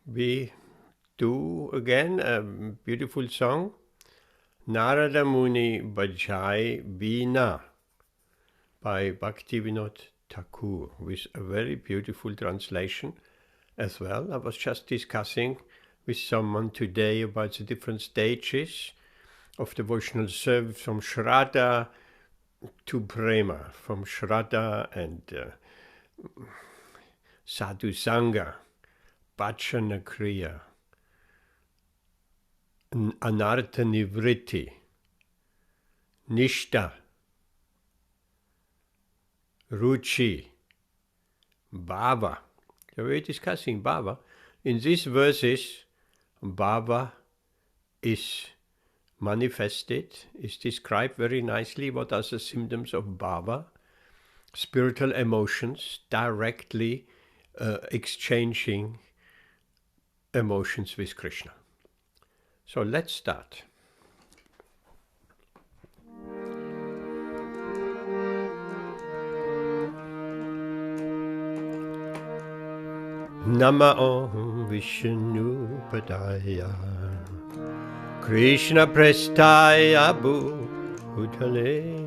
we do again a beautiful song, Narada Muni Bajai Veena by Bhaktivinoda Thakur, with a very beautiful translation as well. I was just discussing with someone today about the different stages of devotional service, from Shraddha to Prema, from Shraddha and Sadhu Sangha, Bhajana Kriya, Anartha Nivritti, Nishta, Ruchi, Bhava. So we're discussing Bhava. In these verses, Bhava is manifested, is described very nicely. What are the symptoms of Bhava? Spiritual emotions, directly exchanging emotions with Krishna. So let's start. Namo Vishnu Padaya Krishna Prestaya Bhutale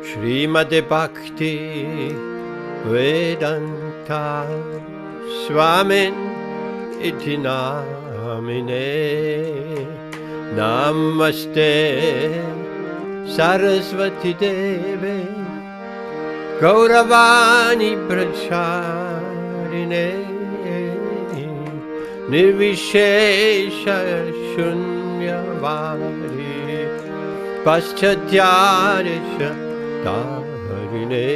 Srimade Bhakti Vedanta Swamin Iti Namine Namaste Sarasvati Deve Gauravani Pracharine Nirvishesha Shunyavadi Paschatyarisha Dharine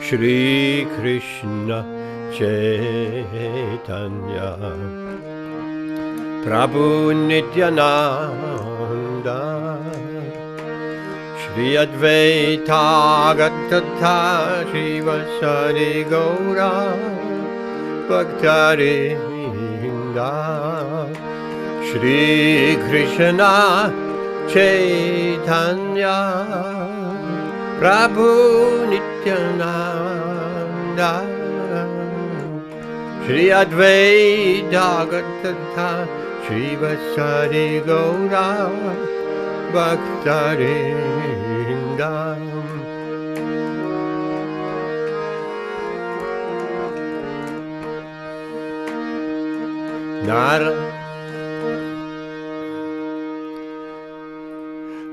Shri Krishna Chaitanya Prabhu Nityananda Shri Advaita Gattatha Shivasari Gaura Bhaktarinda Shri Krishna Chaitanya Prabhu Nityananda Shri Advaita Gattatha Shivasari Gaura Bhaktarinda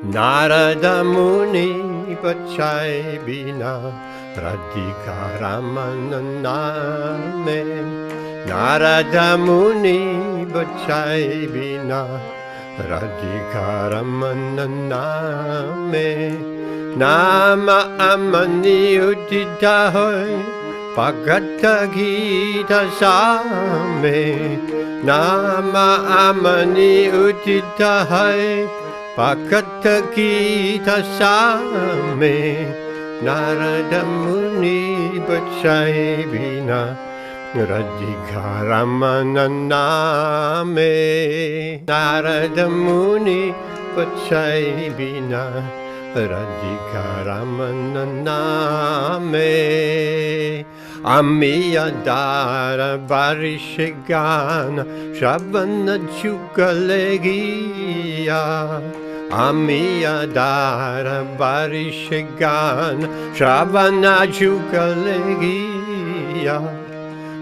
Narada Muni Bachai Bina Radhika Ramananame Narada Muni Bachai Bina Radhika Ramananame Nama Amani Udita Hoy Bhagavad Gita Same Nama Amani Udita Hoy Bhagavad Gita Same Narada Muni Bachai Bina Radhika Ramananame Narada Muni Bachai Bina Radhika Ramananame Amiyadara Varishigana Shravana Chukalegiya Amiyadara Varishigana Shravana Chukalegiya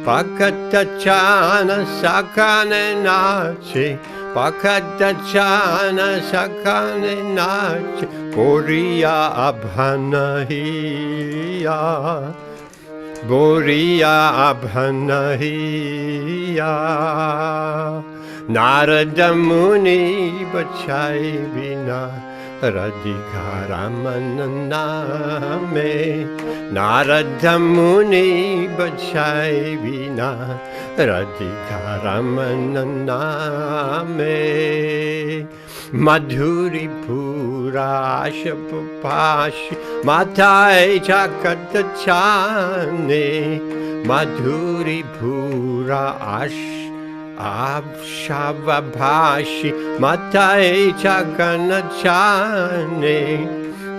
Pakatachana Sakane Nachi Pakatachana Sakane Nachi Boriya Abhanahiya Boriya Abhanahiya Narada Muni Bachai Bina Radhika Ramananame Narada Muni Bachai Bina Radhika Ramananame Madhuri Pura Ashapapashi Matai Chakatachane Madhuri Pura Abshavabhashi Matai Chakanachane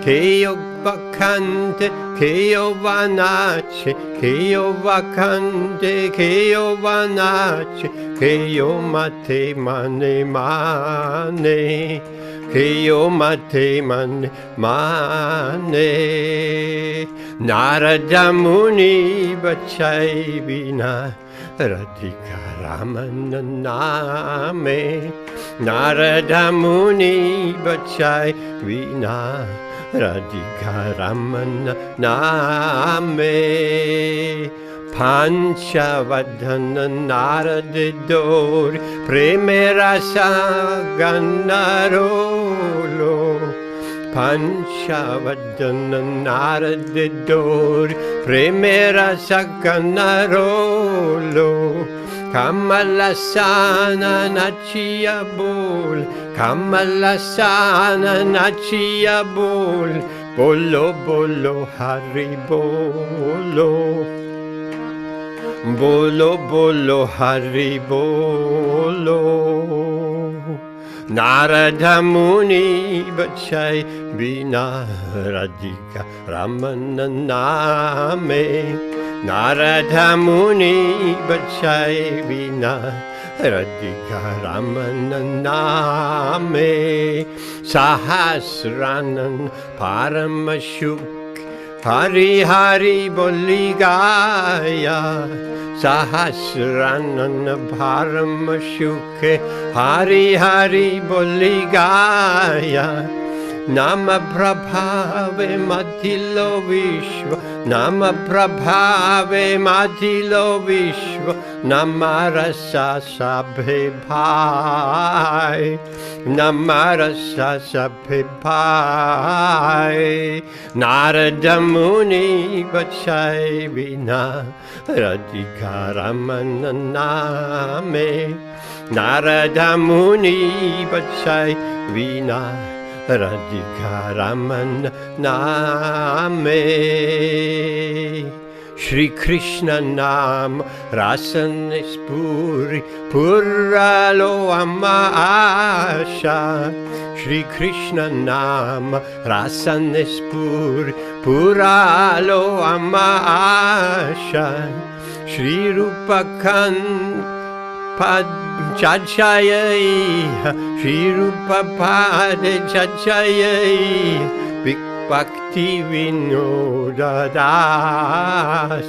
Keyo vakante, keyo vanache, keyo vakante, keyo vanache, keyo mate mane mane, keyo mate mane mane. Narada Muni bachai vina, Radhika Ramana name. Narada Muni bachai vina, Radhika Ramana name. Panchavadana Narada Dori Premerasa Ganarolo. Panchavadana Narada Dori Premerasa Ganarolo. Kamalasana Nachia Bol, Kamalasana Nachia Bol, Bolo Bolo Hari Bolo, Bolo Bolo Hari Bolo. Narada Muni bachai vina, Radhika Ramana name. Narada Muni bachai vina, Radhika Ramana name. Sahasranan Paramashuk Hari Hari Boligaya. Sahasranan Paramashuk Hari Hari Boligaya. Nama Prabhave Matilo Vishwa, Nama Prabhave Matilo Vishwa, Namarasa Sabhe Bhai, Namarasa Sabhe Bhai. Narada Muni bachai vina, Radhika Ramana name. Narada Muni bachai vina, Radhika Ramana name. Shri Krishna nam rasan spuri puralo amma asha. Shri Krishna nam rasan spuri puralo amma asha. Shri Rupa kan Pad Chachayai, Shri Rupa Pad Chachayai, Bhakti Vinoda Das,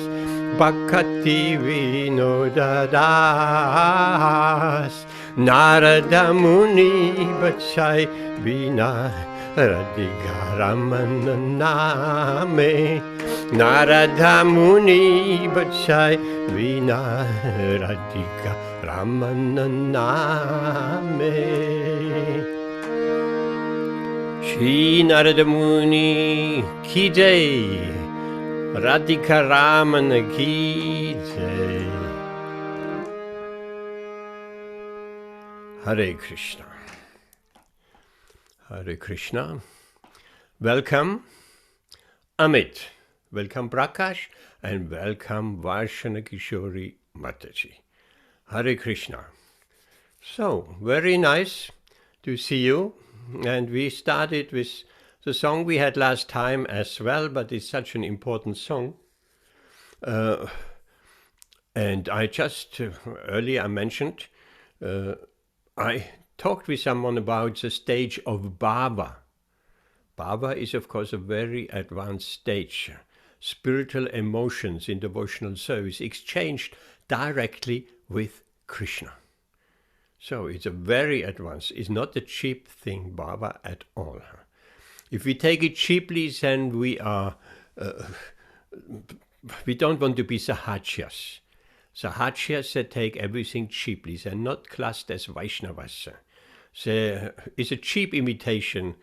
Bhakti Vinoda Das. Narada Muni bachai vina, Radhika Ramana name. Narada Muni bachai vina, Radhika Ramana name. Shri Narada Muni ki jai, Radhika Ramana ki jai. Hare Krishna. Hare Krishna. Welcome Amit. Welcome Prakash. And welcome Varshana Kishori Mataji. Hare Krishna. So, very nice to see you. And we started with the song we had last time as well, but it's such an important song. And I just, earlier I mentioned, I talked with someone about the stage of Bhava. Bhava is, of course, a very advanced stage. Spiritual emotions in devotional service exchanged directly with Krishna. So it's a very advanced, it's not a cheap thing, Bhava, at all. If we take it cheaply, then we are, we don't want to be Sahajas. Sahajas, they take everything cheaply. They're not classed as Vaishnavas. It's a cheap imitation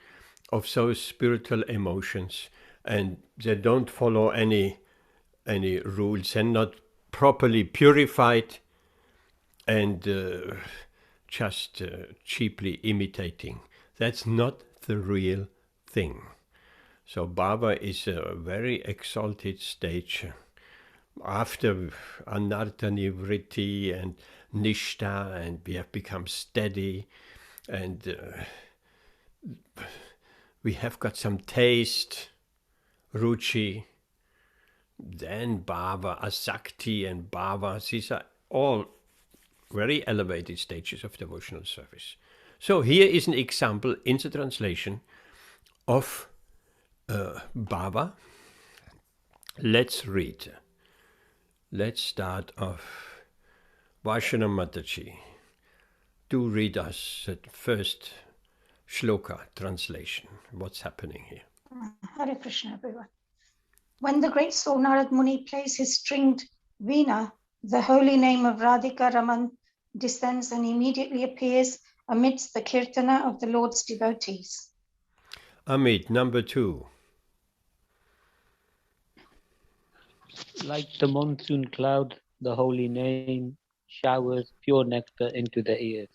of those spiritual emotions, and they don't follow any rules. They're not properly purified and just cheaply imitating. That's not the real thing. So Bhava is a very exalted stage. After Anartha Nivritti and Nishta, and we have become steady, and we have got some taste, ruchi, then bhava, asakti and bhava. These are all very elevated stages of devotional service. So here is an example in the translation of bhava. Let's read. Let's start off. Vaishana Mataji, do read us the first shloka translation. What's happening here? Hare Krishna, everyone. When the great soul Narad Muni plays his stringed veena, the holy name of Radhika Raman descends and immediately appears amidst the kirtana of the Lord's devotees. Amit, number 2. Like the monsoon cloud, the holy name showers pure nectar into the ears.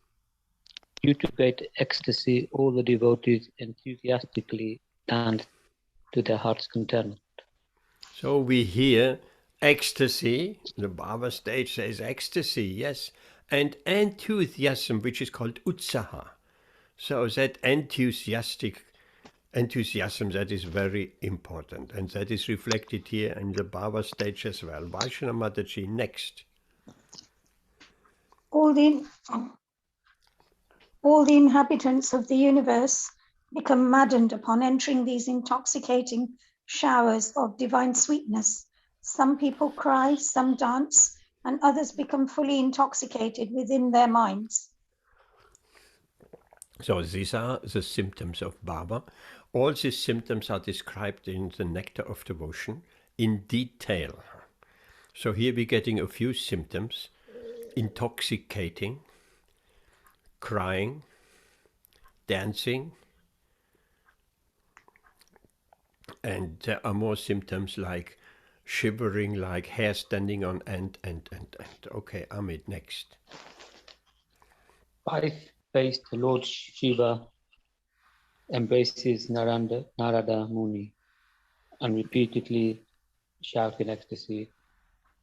Due to great ecstasy, all the devotees enthusiastically dance to their heart's content. So we hear ecstasy, the Bhava stage says ecstasy, yes, and enthusiasm, which is called utsaha. So that enthusiasm, that is very important, and that is reflected here in the Bhava stage as well. Vaishana Mataji, next. All the inhabitants of the universe become maddened upon entering these intoxicating showers of divine sweetness. Some people cry, some dance, and others become fully intoxicated within their minds. So these are the symptoms of bhava. All these symptoms are described in the Nectar of Devotion in detail. So here we're getting a few symptoms: intoxicating, crying, dancing, and there are more symptoms like shivering, like hair standing on end. Okay, Amit, next. Five-faced Lord Shiva embraces Narada Muni and repeatedly shouts in ecstasy,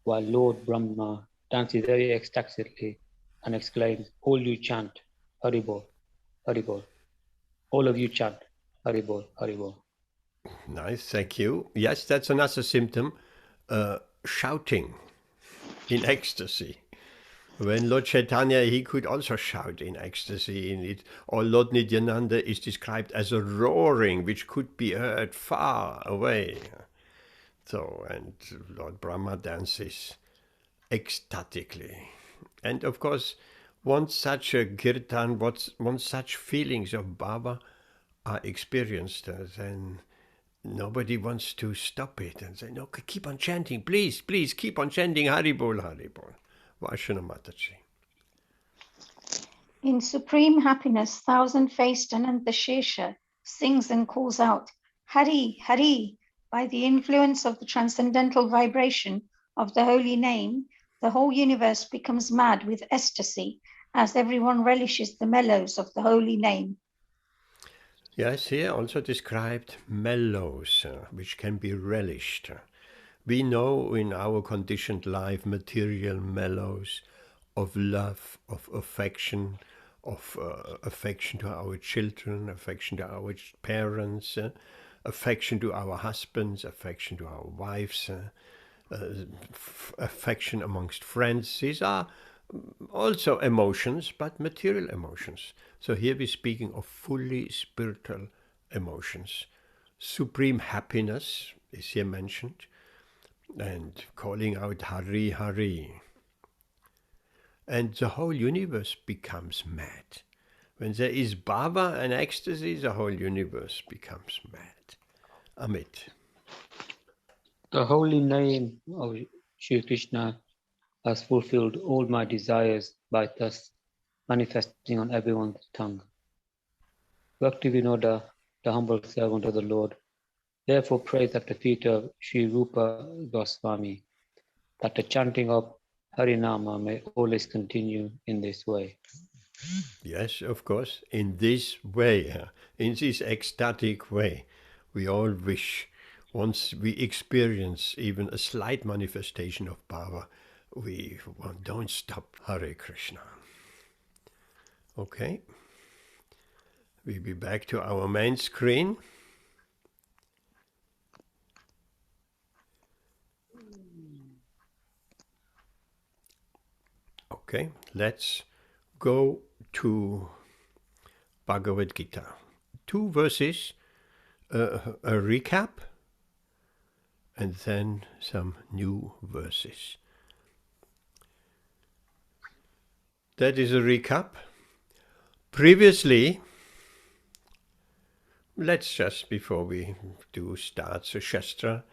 while Lord Brahma dances very ecstatically and exclaims, "All you chant, Haribol, Haribol. All of you chant, Haribol, Haribol." Nice, thank you. Yes, that's another symptom, shouting in ecstasy. When Lord Chaitanya, he could also shout in ecstasy. Or Lord Nityananda is described as a roaring which could be heard far away. So, and Lord Brahma dances ecstatically. And of course, once such a kirtan, once such feelings of bhava are experienced, then nobody wants to stop it and say, no, keep on chanting, please, keep on chanting Haribol, Haribol. Vaishana Mataji. In supreme happiness, thousand-faced Anantashesha sings and calls out, Hari, Hari. By the influence of the transcendental vibration of the holy name, the whole universe becomes mad with ecstasy as everyone relishes the mellows of the holy name. Yes, here also described mellows, which can be relished. We know in our conditioned life material mellows of love, of affection to our children, affection to our parents, affection to our husbands, affection to our wives, affection amongst friends. These are also emotions, but material emotions. So here we're speaking of fully spiritual emotions. Supreme happiness is here mentioned, and calling out Hari, Hari. And the whole universe becomes mad. When there is bhava and ecstasy, the whole universe becomes mad. Amit. The holy name of Shri Krishna has fulfilled all my desires by thus manifesting on everyone's tongue. Bhaktivinoda, the humble servant of the Lord, therefore prays at the feet of Sri Rupa Goswami that the chanting of Harinama may always continue in this way. Yes, of course, in this way, in this ecstatic way, we all wish, once we experience even a slight manifestation of bhava, we don't stop Hare Krishna. Okay. We'll be back to our main screen. Okay, let's go to Bhagavad Gita. 2 verses, a recap, and then some new verses. That is a recap. Previously, let's just, before we do start the Shastra,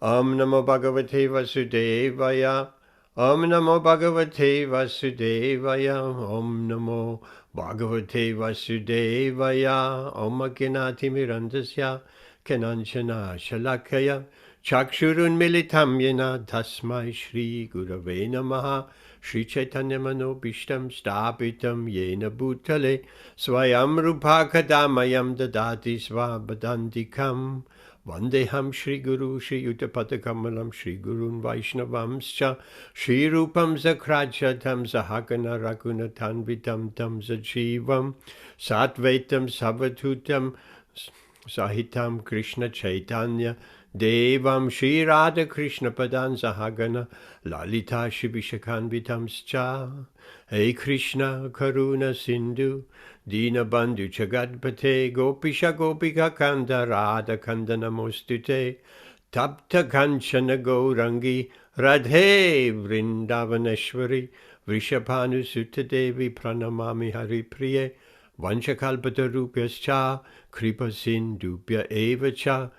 Om Namo Bhagavate Vasudevaya, Om Namo Bhagavate Vasudevaya, Om Namo Bhagavate Vasudevaya, Om Agnati Mirandasya, Kenanchana Shalakaya, Chakshurun Militam Yena, Tasmai Shri Gurave Namaha, Shri Chaitanya Manobishtam Stapitam Yena Bhutale, Swayam Rupa Kadamayam Dadati Svabadandikam, Vandeham Shri Guru Shri Uttapadakamalam Shri Gurun Vaishnavamscha Shri Rupam Zakrajatam Zahagana Raghunathan Vitam Tam Zajivam Satvaitam Savatutam Sahitam Krishna Chaitanya Devam Shri Radha Krishna Padan Zahagana Lalita Shibishakan Vitamscha. Hey Krishna Karuna Sindhu Dina Bandhu Chagadpate Gopisha Gopika Kanda Radha Kanda Namostute Tapta Kanchana Gaurangi Radhe Vrindavaneshwari Vrishapanu Sutta Devi Pranamami Hari Priye Vanchakalpata Rupyascha Kripa Sindhupya Evacha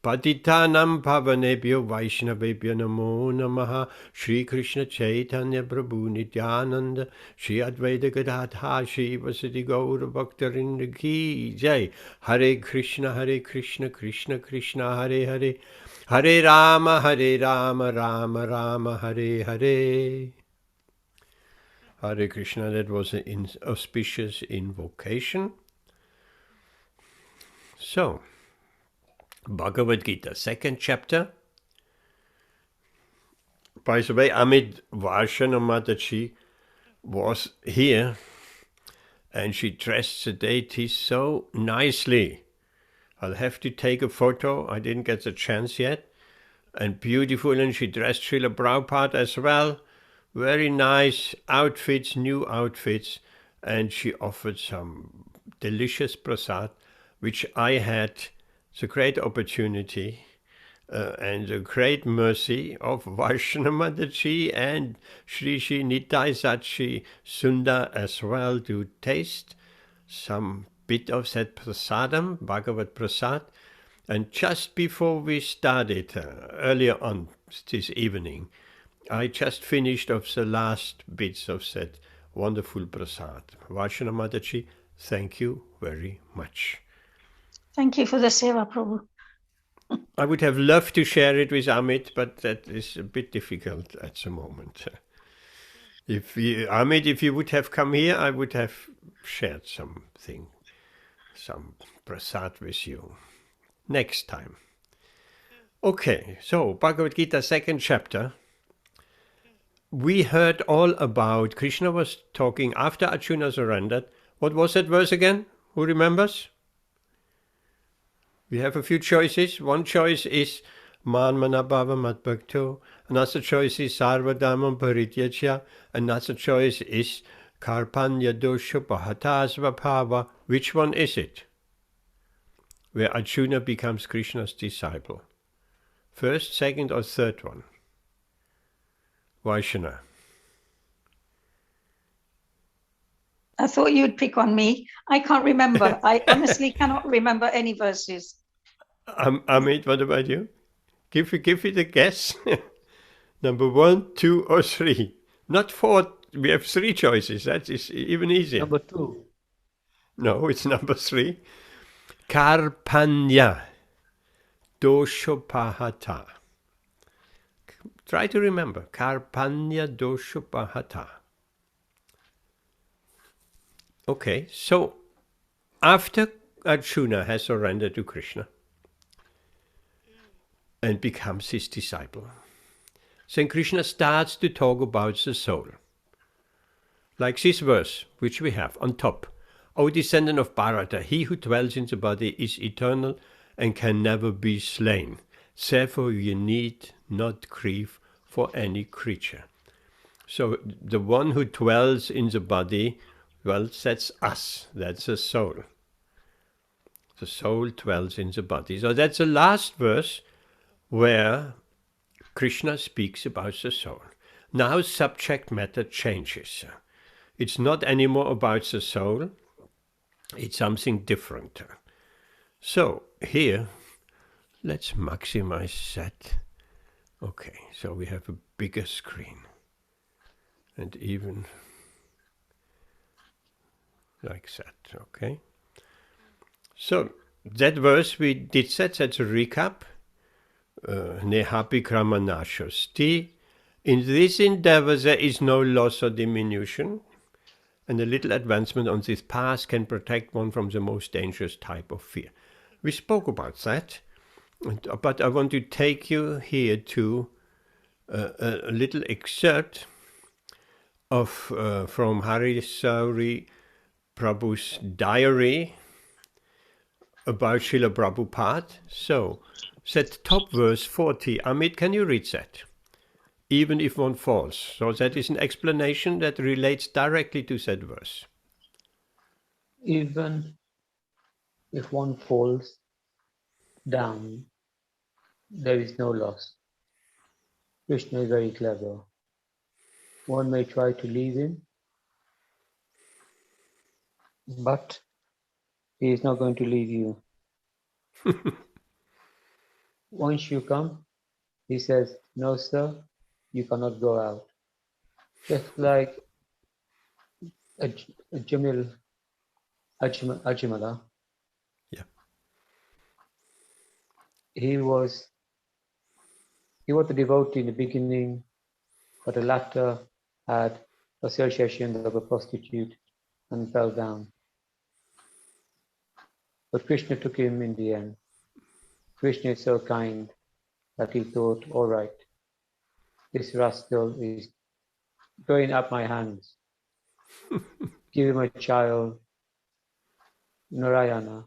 Patitanam Pavanebhyo Vaishnavebhyo Namo Namaha Shri Krishna Chaitanya Prabhu Nityananda Shri Advaita Gadadha Shri Vasati Gaura Bhaktarinda Ki Jai. Hare Krishna Krishna Krishna Hare Hare Hare Rama Rama Rama Hare Hare. Hare Krishna, that was an auspicious invocation. So, Bhagavad Gita, 2nd chapter. By the way, Amit Varshana Mataji was here and she dressed the deities so nicely. I'll have to take a photo. I didn't get the chance yet. And beautiful, and she dressed Srila Prabhupada as well. Very nice outfits, new outfits. And she offered some delicious prasad, which I had the great opportunity and the great mercy of Varshana Mataji and Shri Shri Nitai Sachi Sundar as well to taste some bit of that prasadam, Bhagavad Prasad. And just before we started, earlier on this evening, I just finished off the last bits of that wonderful prasad. Varshana Mataji, thank you very much. Thank you for the seva, Prabhu. I would have loved to share it with Amit, but that is a bit difficult at the moment. Amit, if you would have come here, I would have shared something, some prasad with you. Next time. Okay, so Bhagavad Gita, 2nd chapter. We heard all about, Krishna was talking after Arjuna surrendered. What was that verse again? Who remembers? We have a few choices. One choice is Man Manabhava Matbhakto. Another choice is Sarvadhamam Parityajya. Another choice is Karpanya Dosha Pahatasvabhava. Which one is it? Where Arjuna becomes Krishna's disciple. First, second, or third one? Vaishana. I thought you'd pick on me. I can't remember. I honestly cannot remember any verses. Amit, what about you? Give it a guess. Number 1, 2, or 3. Not 4. We have 3 choices. That is even easier. Number 2. No, it's number 3. Karpanya Doshopahata. Try to remember. Karpanya Doshopahata. Okay, so after Arjuna has surrendered to Krishna and becomes his disciple, then Krishna starts to talk about the soul. Like this verse, which we have on top. O descendant of Bharata, he who dwells in the body is eternal and can never be slain. Therefore you need not grieve for any creature. So the one who dwells in the body, well, that's us. That's the soul. The soul dwells in the body. So that's the last verse where Krishna speaks about the soul. Now subject matter changes. It's not anymore about the soul. It's something different. So here, let's maximize that. Okay, so we have a bigger screen. And even like that, okay? So that verse we did that, that's a recap. Nehapi kramanashosti. In this endeavor there is no loss or diminution, and a little advancement on this path can protect one from the most dangerous type of fear. We spoke about that, but I want to take you here to a little excerpt of from Hari Sauri Prabhu's diary about Srila Prabhupada. So, that top verse 40, Amit, can you read that? Even if one falls. So that is an explanation that relates directly to that verse. Even if one falls down, there is no loss. Krishna is very clever. One may try to leave him, but he is not going to leave you. Once you come, he says, no sir, you cannot go out. Just like Ajamala, Yeah. He was a devotee in the beginning, but the latter had association of a prostitute and fell down. But Krishna took him in the end. Krishna is so kind that he thought, all right, this rascal is going up my hands. Give him a child, Narayana.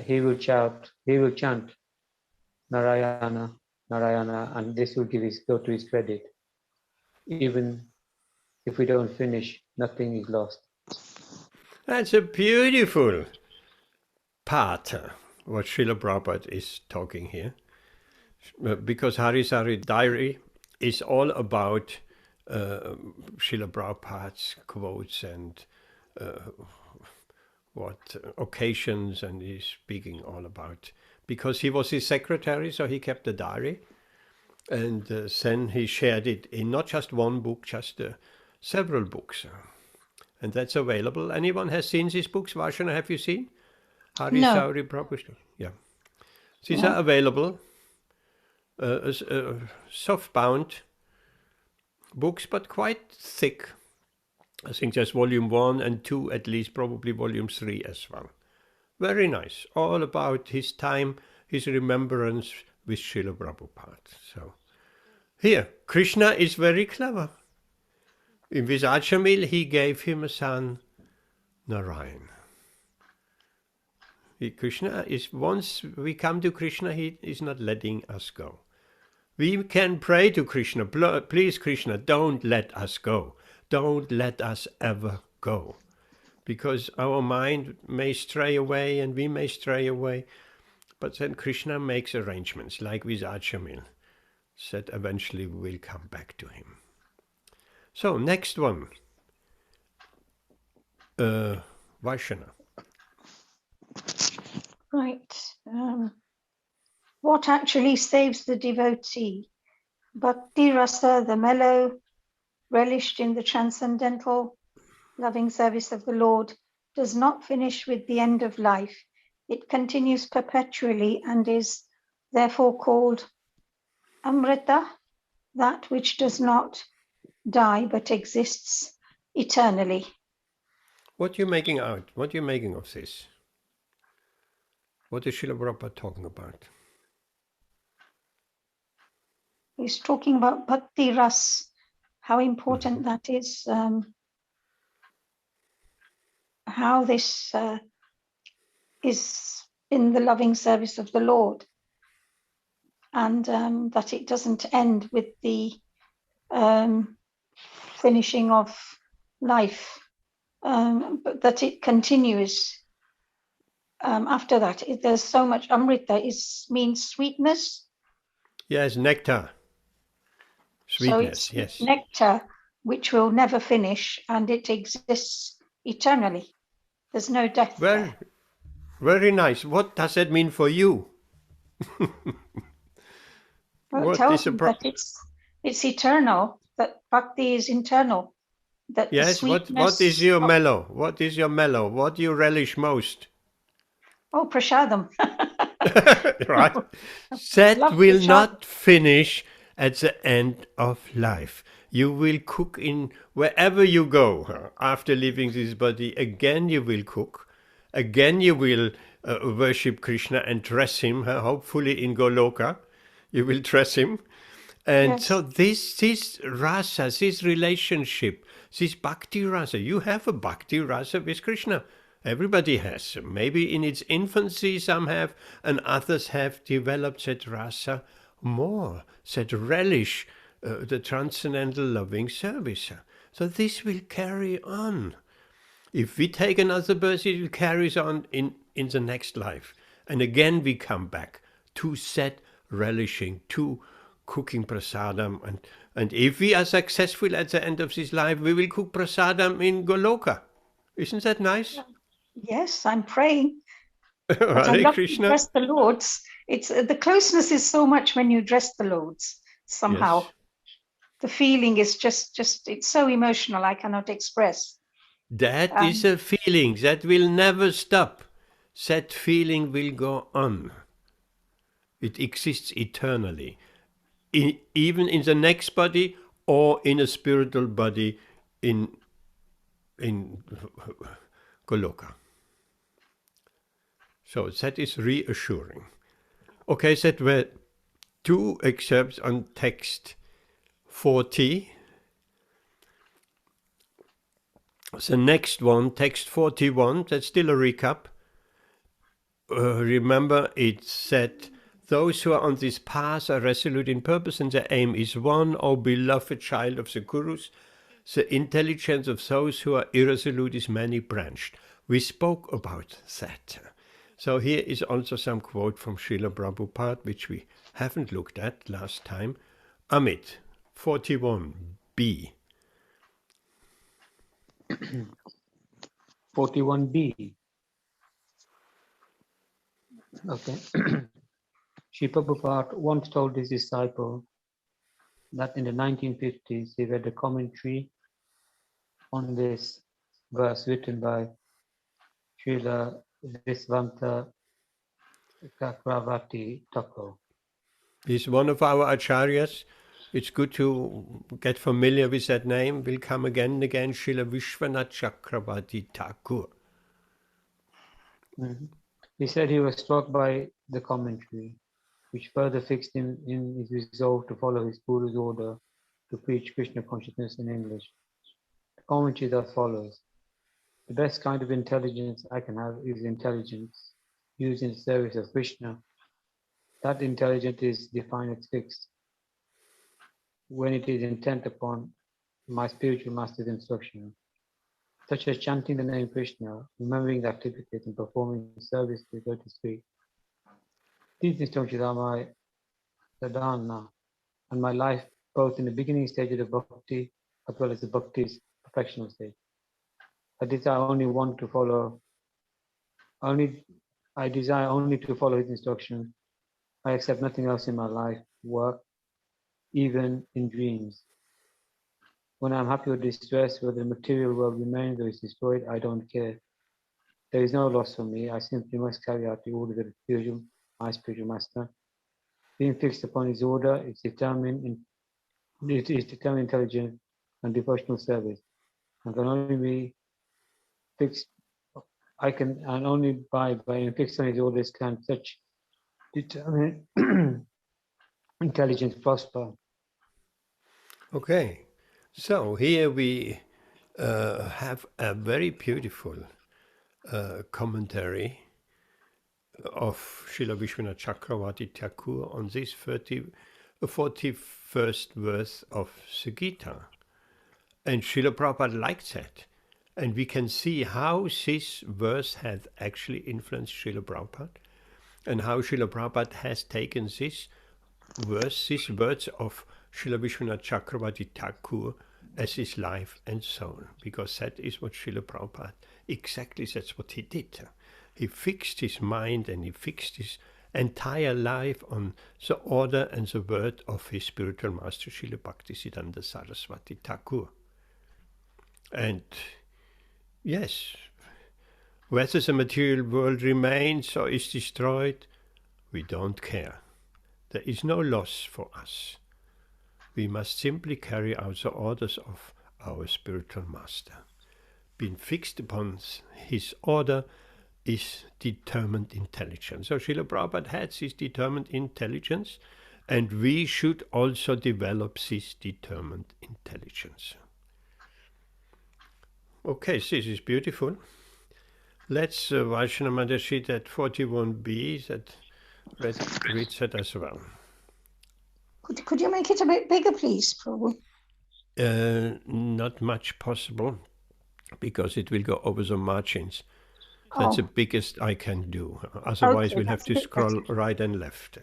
He will chant Narayana, Narayana, and this will go to his credit. Even if we don't finish, nothing is lost. That's a beautiful part, what Srila Prabhupada is talking here. Because Hari Sari diary is all about Srila Prabhupada's quotes and what occasions, and he's speaking all about. Because he was his secretary, so he kept a diary. And then he shared it in not just one book, just several books. And that's available. Anyone has seen these books? Varshana, have you seen? Hari No. Sauri Prabhupada. Yeah. These are available. Soft-bound books, but quite thick. I think there's volume 1 and 2, at least probably volume 3 as well. Very nice. All about his time, his remembrance with Srila Prabhupada. So here, Krishna is very clever. In Vijayachamil, he gave him a son, Narayan. Krishna is, once we come to Krishna, he is not letting us go. We can pray to Krishna, please Krishna, don't let us go. Don't let us ever go. Because our mind may stray away and we may stray away. But then Krishna makes arrangements, like with Ajamil, that eventually we will come back to him. So, next one. Vaishana. Right. What actually saves the devotee? Bhakti rasa, the mellow, relished in the transcendental, loving service of the Lord, does not finish with the end of life. It continues perpetually and is therefore called Amrita, that which does not die but exists eternally. What are you making out? What are you making of this? What is Srila Prabhupada talking about? He's talking about Bhakti Ras, how important that is. how this is in the loving service of the Lord, and that it doesn't end with the finishing of life, but that it continues after that. There's so much. Amrita means sweetness. Yes, nectar. Sweetness, so it's yes. nectar which will never finish, and it exists eternally. There's no death there. Very nice. What does that mean for you? Well, it tells me that it's eternal, that bhakti is internal. That yes, the sweetness what is your mellow? What is your mellow? What do you relish most? Oh, prasadam. Right. That Love will prasadam. not finish at the end of life. You will cook in wherever you go after leaving this body. Again, you will cook. Again, you will worship Krishna and dress him, hopefully in Goloka. You will dress him. And Yes. so this rasa, this relationship, this bhakti rasa, you have a bhakti rasa with Krishna. Everybody has. Maybe in its infancy some have, and others have developed that rasa more, that relish the transcendental loving service. So this will carry on. If we take another birth, it carries on in the next life. And again we come back to that relishing, to cooking prasadam. And if we are successful at the end of this life, we will cook prasadam in Goloka. Isn't that nice? Yes, I'm praying. But I Hare love Krishna. to dress the Lords. It's the closeness is so much when you dress the Lords somehow. Yes. The feeling is just it's so emotional, I cannot express. That is a feeling that will never stop. That feeling will go on. It exists eternally, even in the next body or in a spiritual body in Goloka. So that is reassuring. Okay, that were two excerpts on text 40. The next one, text 41, that's still a recap. Remember, it said, those who are on this path are resolute in purpose, and their aim is one, O beloved child of the Gurus. The intelligence of those who are irresolute is many-branched. We spoke about that. So here is also some quote from Srila Prabhupada, which we haven't looked at last time. Amit, 41b. 41b. Okay. Sri Prabhupada once told his disciple that in the 1950s he read a commentary on this verse written by Srila Visvanta Kakravati Thakur. He's one of our acharyas. It's good to get familiar with that name. Will come again and again, Srila Vishwanath Chakravarti Thakur. Mm-hmm. He said he was struck by the commentary, which further fixed him in his resolve to follow his Guru's order to preach Krishna consciousness in English. The commentary thus follows. The best kind of intelligence I can have is intelligence used in the service of Krishna. That intelligence is defined as fixed when it is intent upon my spiritual master's instruction, such as chanting the name Krishna, remembering the activities and performing service to so to speak. These instructions are my sadhana and my life, both in the beginning stage of the bhakti as well as the bhakti's perfectional stage. I desire only to follow his instruction. I accept nothing else in my life, work, even in dreams. When I'm happy or distressed, whether the material world remains or is destroyed, I don't care. There is no loss for me. I simply must carry out the order of my spiritual master. Being fixed upon his order, it is determined intelligence and devotional service. And can only be fixed. And only by being fixed on his orders can such determined intelligence prosper. Okay, so here we have a very beautiful commentary of Srila Vishwanath Chakravarti Thakur on this 41st verse of the Gita. And Srila Prabhupada liked that. And we can see how this verse has actually influenced Srila Prabhupada, and how Srila Prabhupada has taken this verse, these words of Srila Vishwanath Chakravarti Thakur as his life and soul. Because that is what Srila Prabhupada, exactly that's what he did. He fixed his mind and he fixed his entire life on the order and the word of his spiritual master, Srila Bhaktisiddhanta Saraswati Thakur. And yes, whether the material world remains or is destroyed, we don't care. There is no loss for us. We must simply carry out the orders of our spiritual master. Being fixed upon his order is determined intelligence. So Srila Prabhupada had this determined intelligence, and we should also develop this determined intelligence. Okay, this is beautiful. Let's Vaishnava Mataji at 41b, that reads that as well. Could you make it a bit bigger, please, Prabhu? Not much possible, because it will go over the margins. That's the biggest I can do. Otherwise, Okay, we'll have to scroll right and left.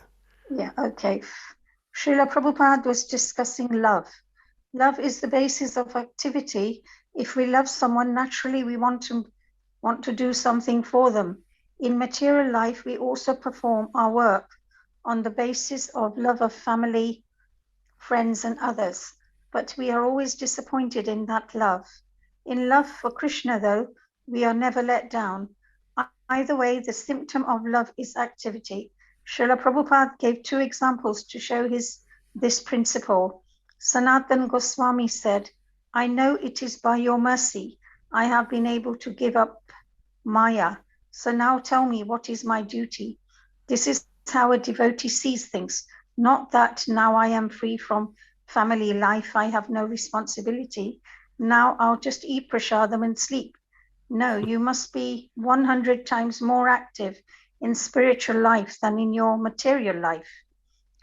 Yeah, okay. Srila Prabhupada was discussing love. Love is the basis of activity. If we love someone, naturally we want to do something for them. In material life, we also perform our work on the basis of love of family, friends, and others. But we are always disappointed in that love. In love for Krishna, though, we are never let down. Either way, the symptom of love is activity. Srila Prabhupada gave two examples to show this principle. Sanatan Goswami said, I know it is by your mercy I have been able to give up Maya. So now tell me, what is my duty? This is how a devotee sees things, not that now I am free from family life, I have no responsibility. Now I'll just eat prasadam and sleep. No, you must be 100 times more active in spiritual life than in your material life.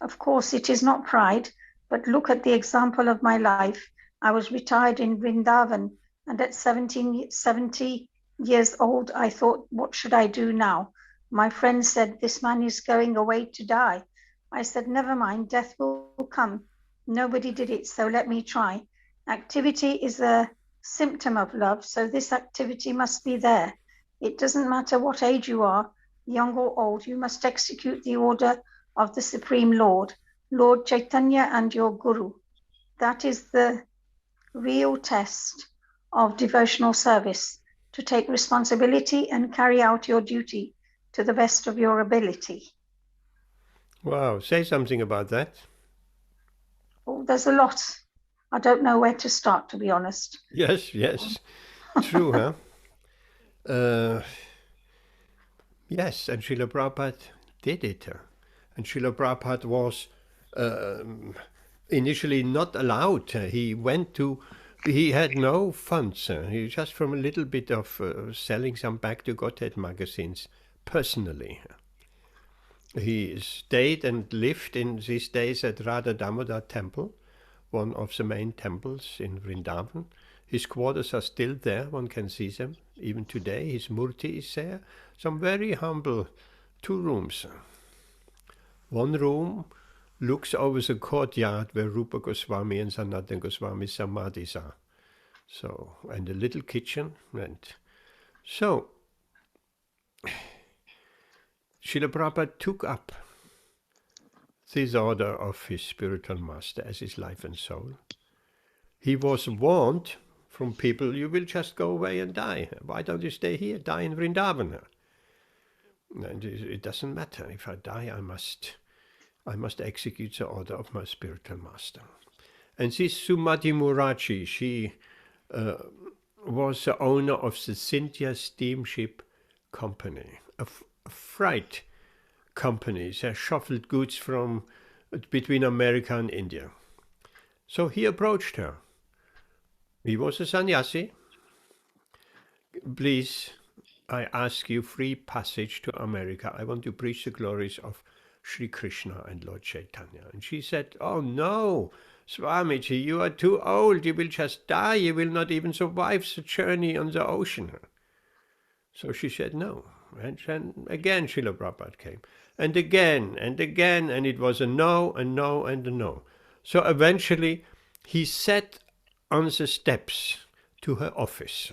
Of course, it is not pride, but look at the example of my life. I was retired in Vrindavan, and at 70 years old, I thought, what should I do now? My friend said, this man is going away to die. I said, never mind, death will come. Nobody did it, so let me try. Activity is a symptom of love, so this activity must be there. It doesn't matter what age you are, young or old, you must execute the order of the Supreme Lord, Lord Chaitanya and your Guru. That is the real test of devotional service, to take responsibility and carry out your duty to the best of your ability. Wow, say something about that. Oh, there's a lot. I don't know where to start, to be honest. Yes, true, huh? Yes, and Srila Prabhupada did it. And Srila Prabhupada was initially not allowed. He had no funds. He just from a little bit of selling some Back to Godhead magazines personally. He stayed and lived in these days at Radha Damodar Temple, one of the main temples in Vrindavan. His quarters are still there, one can see them. Even today, his murti is there. Some very humble 2 rooms. One room looks over the courtyard where Rupa Goswami and Sanatana Goswami samadhis are. So, and a little kitchen. And so, Srila Prabhupada took up this order of his spiritual master as his life and soul. He was warned from people, you will just go away and die. Why don't you stay here? Die in Vrindavan. And it doesn't matter. If I die, I must execute the order of my spiritual master. And this Sumati Murachi, she was the owner of the Cynthia Steamship Company, a freight company. They shuffled goods from between America and India. So he approached her. He was a sannyasi. Please I ask you free passage to America. I want to preach the glories of Sri Krishna and Lord Chaitanya. And she said, oh no, Swamiji, you are too old. You will just die. You will not even survive the journey on the ocean. So she said no. And then again Srila Prabhupada came. And again, and again, and it was a no, and no, and a no. So eventually he sat on the steps to her office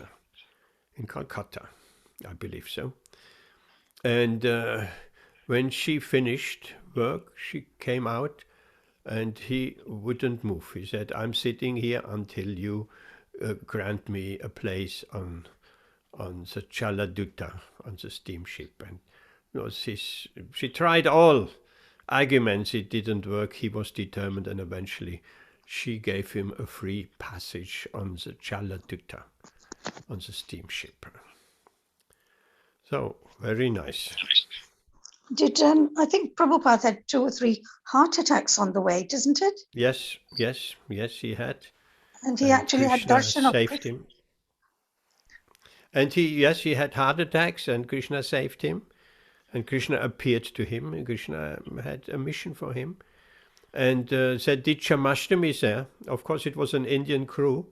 in Calcutta, I believe so. And when she finished work, she came out and he wouldn't move. He said, I'm sitting here until you grant me a place on the Chaladutta, on the steamship. And she tried all arguments, it didn't work. He was determined, and eventually she gave him a free passage on the Chaladutta, on the steamship. So, very nice. Did I think Prabhupada had 2 or 3 heart attacks on the way, doesn't it? Yes, he had. And he actually had darshan of saved him. And he had heart attacks, and Krishna saved him. And Krishna appeared to him, and Krishna had a mission for him. And said, did Jamashtami there? Of course, it was an Indian crew.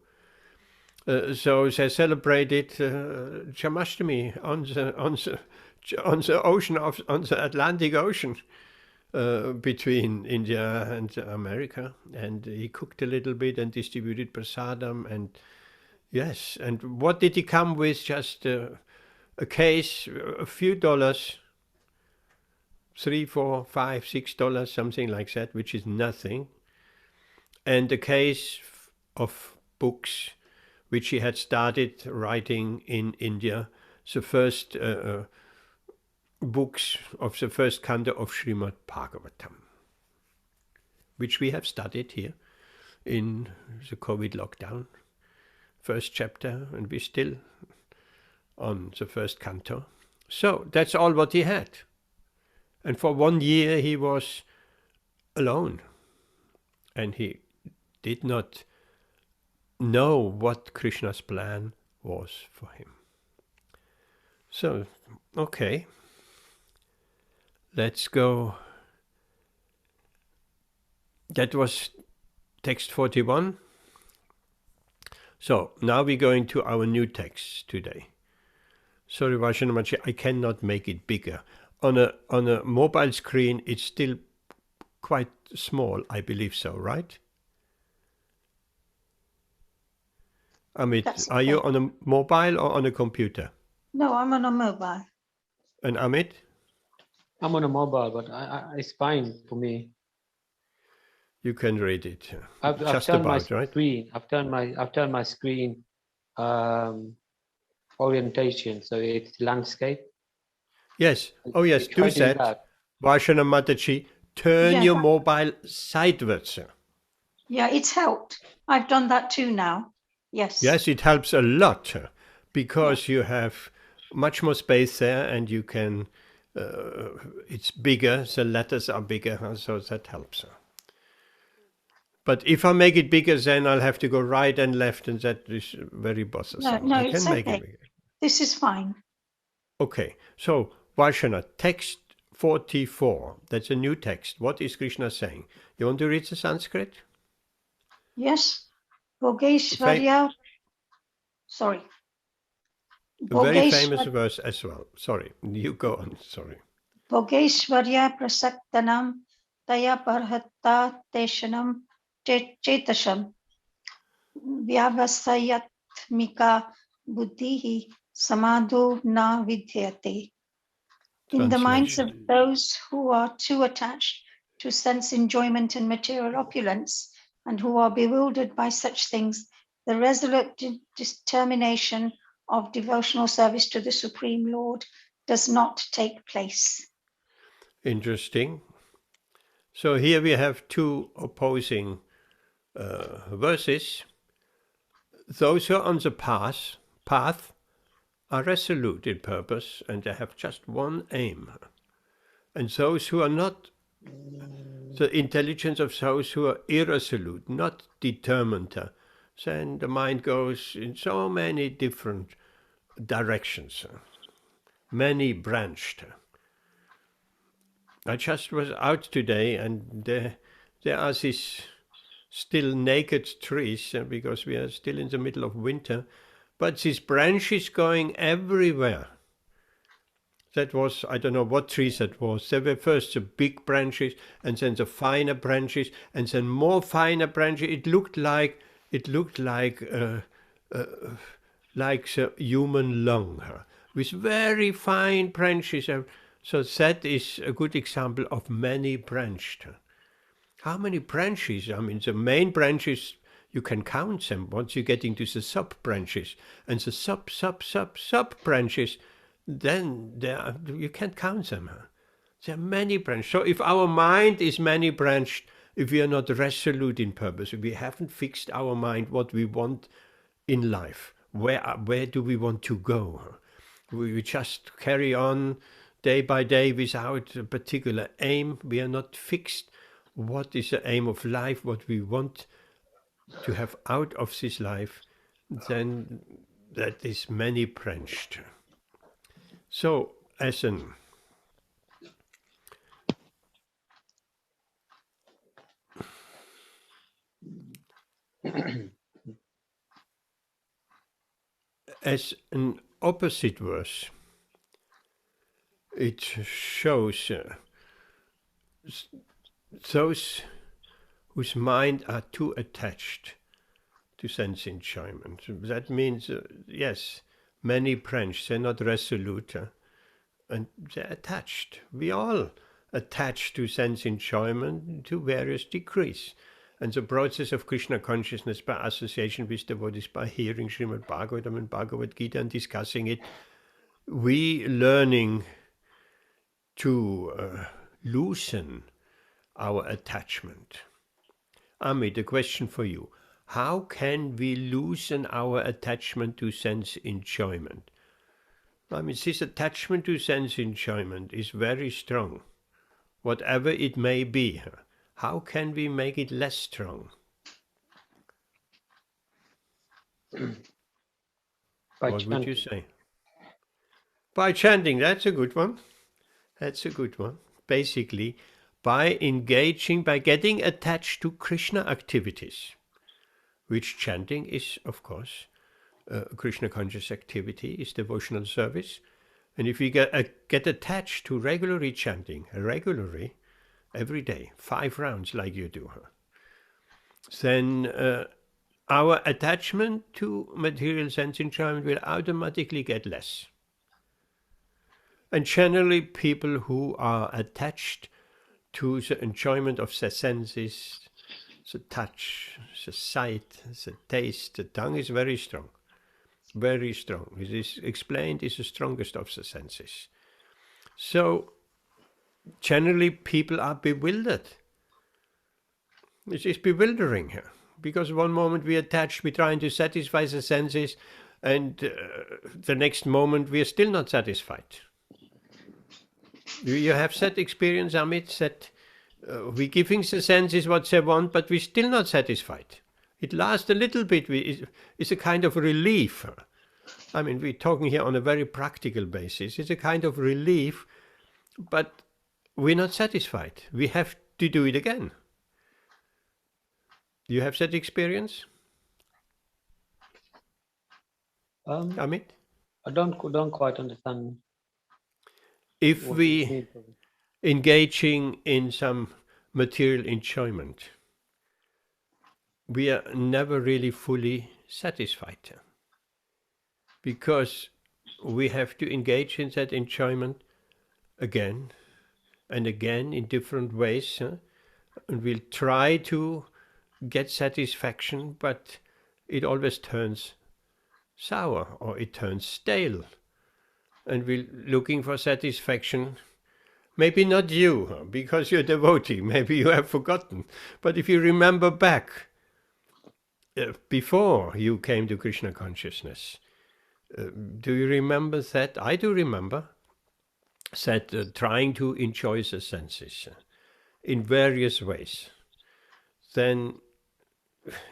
So they celebrated Jamashtami on the ocean, on the Atlantic Ocean, between India and America. And he cooked a little bit and distributed prasadam. And yes, and what did he come with? Just a case, a few dollars, $3, $4, $5, $6, something like that, which is nothing. And a case of books which he had started writing in India, the first books of the first canto of Srimad Bhagavatam, which we have studied here in the COVID lockdown, first chapter, and we're still on the first canto. So that's all what he had. And for 1 year he was alone, and he did not know what Krishna's plan was for him. So, okay, let's go. That was text 41. So now we're going to our new text today. Sorry, Vaishnamaji, I cannot make it bigger. On a mobile screen, it's still quite small, I believe so, right? Amit, Okay. are you on a mobile or on a computer? No, I'm on a mobile. And Amit? I'm on a mobile, but it's fine for me. You can read it. I've Just turned my about, right? screen. I've turned my screen orientation, so it's landscape. Yes. Oh, yes. Try Do to do that. Vaishana Mataji, turn Yeah. your mobile sideways. Yeah, it's helped. I've done that too now. Yes. Yes, it helps a lot because you have much more space there, and you can, it's bigger, the letters are bigger, so that helps. But if I make it bigger, then I'll have to go right and left, and that is very bothersome. No, I it's can make okay. it bigger. This is fine. Okay, so Vaishana, text 44, that's a new text. What is Krishna saying? You want to read the Sanskrit? Yes. Bhogeshvarya. Sorry. A very Bhogeshvar- famous verse as well. Sorry, you go on, sorry. Bhogeshvarya prasaktanam taya parhatta teshanam chetasham vyavasayatmika buddhihi samadho na vidyate. In the minds of those who are too attached to sense enjoyment and material opulence, and who are bewildered by such things, the resolute determination of devotional service to the Supreme Lord does not take place. Interesting. So here we have two opposing verses. Those who are on the path are resolute in purpose, and they have just one aim. And those who are not, the intelligence of those who are irresolute, not determined, then the mind goes in so many different directions. many branched. I just was out today, and there are these still naked trees, because we are still in the middle of winter, but these branches going everywhere. That was, I don't know what trees that was. There were first the big branches, and then the finer branches, and then more finer branches. It looked like the human lung, with very fine branches. So that is a good example of many branched. How many branches? I mean, the main branches, you can count them once you get into the sub-branches. And the sub-branches, then you can't count them. There are many branches. So if our mind is many branched, if we are not resolute in purpose, if we haven't fixed our mind what we want in life, where do we want to go? We just carry on day by day without a particular aim. We are not fixed. What is the aim of life? What we want to have out of this life? Then that is many branched. So as an opposite verse, it shows those whose mind are too attached to sense enjoyment. That means, yes, many branched, they're not resolute, and they're attached. We all attach to sense enjoyment to various degrees. And the process of Krishna consciousness by association with devotees, by hearing Srimad Bhagavatam and Bhagavad Gita and discussing it, we learning to loosen our attachment. Ami, the question for you: how can we loosen our attachment to sense enjoyment? I mean, this attachment to sense enjoyment is very strong, whatever it may be. How can we make it less strong? What would you say? By chanting, that's a good one. That's a good one. Basically, by engaging, by getting attached to Krishna activities, which chanting is, of course, Krishna conscious activity, is devotional service. And if we get attached to regularly chanting, every day, 5 rounds like you do, then our attachment to material sense enjoyment will automatically get less. And generally, people who are attached to the enjoyment of the senses, the touch, the sight, the taste, the tongue is very strong. Very strong. It is explained, is the strongest of the senses. So, generally, people are bewildered. It is bewildering here. Because one moment we are attached, we're trying to satisfy the senses, and the next moment we are still not satisfied. You have that experience, Amit, that we're giving the senses what they want, but we're still not satisfied. It lasts a little bit. It's a kind of relief. I mean, we're talking here on a very practical basis. It's a kind of relief, but we're not satisfied. We have to do it again. You have that experience, Amit? I don't quite understand. If we engaging in some material enjoyment, we are never really fully satisfied, because we have to engage in that enjoyment again and again in different ways, and we'll try to get satisfaction, but it always turns sour or it turns stale, and we're looking for satisfaction. Maybe not you, because you're a devotee, maybe you have forgotten, but if you remember back before you came to Krishna consciousness, do you remember that? I do remember that trying to enjoy the senses in various ways, then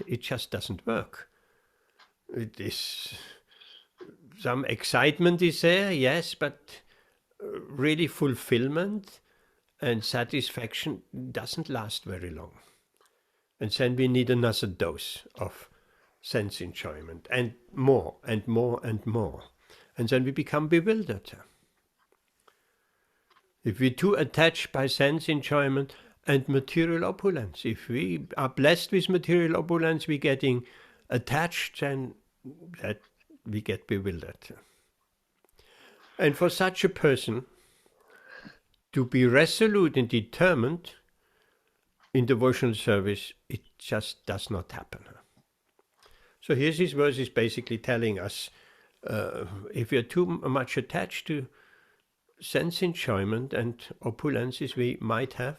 it just doesn't work. It is, some excitement is there, yes, but really fulfillment and satisfaction doesn't last very long. And then we need another dose of sense enjoyment, and more and more and more. And then we become bewildered. If we're too attached by sense enjoyment and material opulence, if we are blessed with material opulence, we're getting attached, then that we get bewildered. And for such a person to be resolute and determined in devotional service, it just does not happen. So here's this verse is basically telling us, if we are too much attached to sense enjoyment and opulences we might have,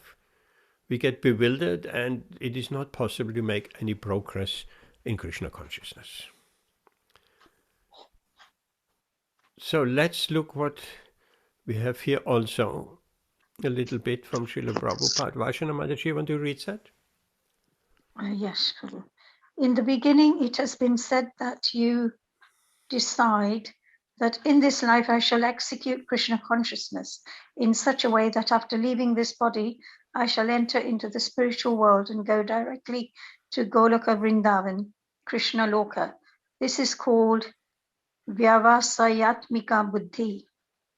we get bewildered, and it is not possible to make any progress in Krishna consciousness. So let's look what we have here also, a little bit from Srila Prabhupada. Vaishana Mataji, want to read that? Yes, Guru. In the beginning, it has been said that you decide that in this life I shall execute Krishna consciousness in such a way that after leaving this body, I shall enter into the spiritual world and go directly to Goloka Vrindavan, Krishna Loka. This is called Vyavasayatmika Buddhi.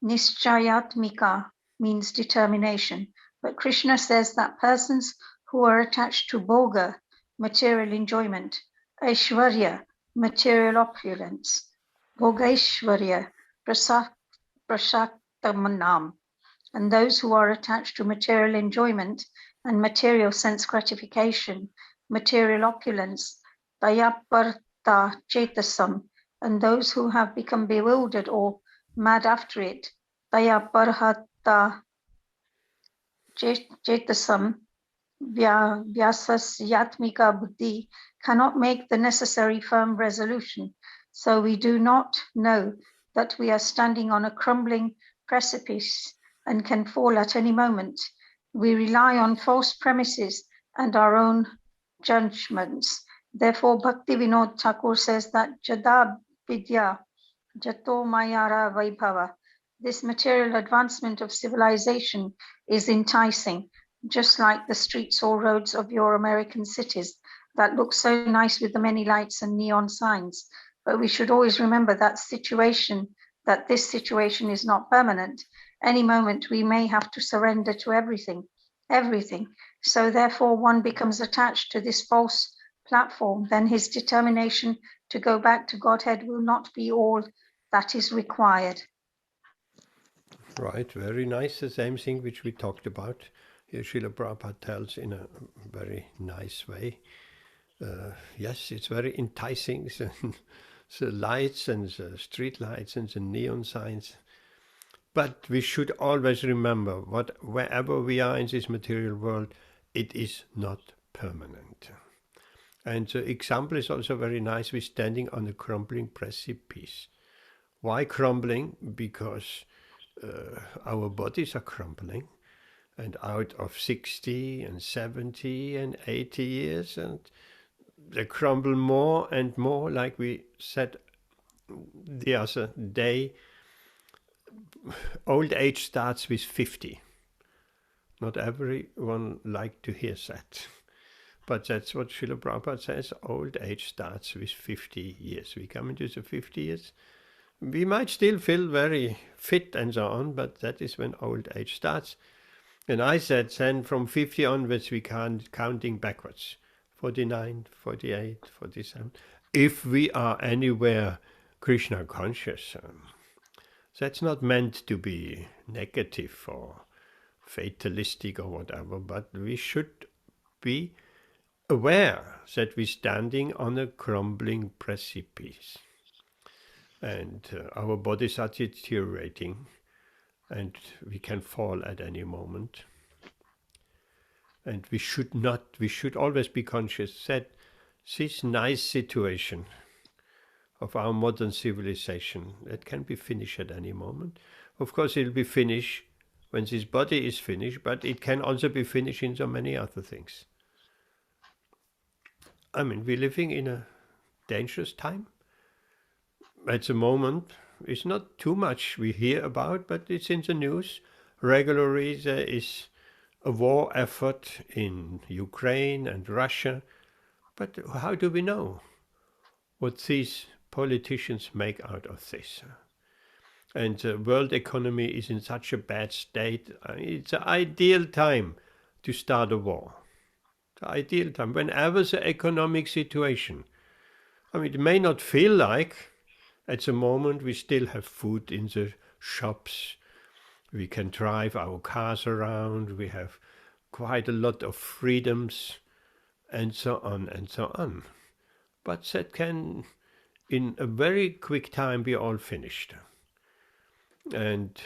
Nischayatmika means determination. But Krishna says that persons who are attached to bhoga, material enjoyment, aishwarya, material opulence, bhogaishwarya, prasaktamanam, and those who are attached to material enjoyment and material sense gratification, material opulence, dayaparta chetasam, and those who have become bewildered or mad after it, dayaparhata chetasam, Vyasasyatmika Buddhi, cannot make the necessary firm resolution. So we do not know that we are standing on a crumbling precipice and can fall at any moment. We rely on false premises and our own judgments. Therefore, Bhaktivinoda Thakur says that Jada Vidya Jato Mayara Vaibhava, this material advancement of civilization is enticing, just like the streets or roads of your American cities that look so nice with the many lights and neon signs. But we should always remember that this situation is not permanent. Any moment we may have to surrender to everything. So therefore one becomes attached to this false platform, then his determination to go back to Godhead will not be all that is required. Right, very nice. The same thing which we talked about. Here Srila Prabhupada tells in a very nice way. Yes, it's very enticing, the lights and the street lights and the neon signs. But we should always remember, wherever we are in this material world, it is not permanent. And the example is also very nice. We're standing on a crumbling precipice. Why crumbling? Because our bodies are crumbling. And out of 60 and 70 and 80 years, and they crumble more and more, like we said the other day. Old age starts with 50. Not everyone likes to hear that. But that's what Srila Prabhupada says, old age starts with 50 years. We come into the 50 years. We might still feel very fit and so on, but that is when old age starts. And I said then from 50 onwards we can't counting backwards. 49, 48, 47. If we are anywhere Krishna conscious, that's not meant to be negative or fatalistic or whatever, but we should be aware that we're standing on a crumbling precipice. And our bodies are deteriorating. And we can fall at any moment. And we should always be conscious that this nice situation of our modern civilization, that can be finished at any moment. Of course, it'll be finished when this body is finished, but it can also be finished in so many other things. I mean, we're living in a dangerous time. At the moment, it's not too much we hear about, but it's in the news. Regularly there is a war effort in Ukraine and Russia. But how do we know what these politicians make out of this? And the world economy is in such a bad state. It's an ideal time to start a war. The ideal time, whenever the economic situation, it may not feel like at the moment we still have food in the shops, we can drive our cars around, we have quite a lot of freedoms, and so on and so on. But that can, in a very quick time, be all finished. And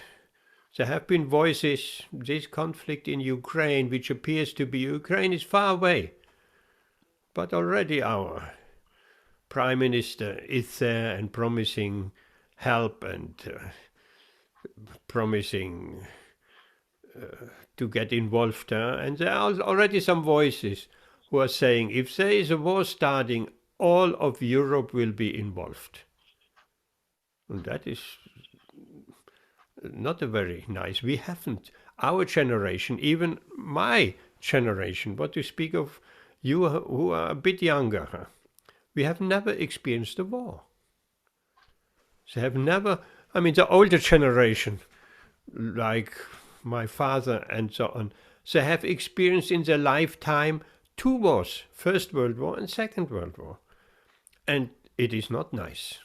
there have been voices, this conflict in Ukraine, which appears to be, Ukraine is far away. But already our Prime Minister is there and promising help and promising to get involved there. And there are already some voices who are saying, if there is a war starting, all of Europe will be involved. And that is not a very nice. We haven't, our generation, even my generation, what to speak of you who are a bit younger, we have never experienced a war. They have never, the older generation, like my father and so on, they have experienced in their lifetime 2 wars, First World War and Second World War. And it is not nice.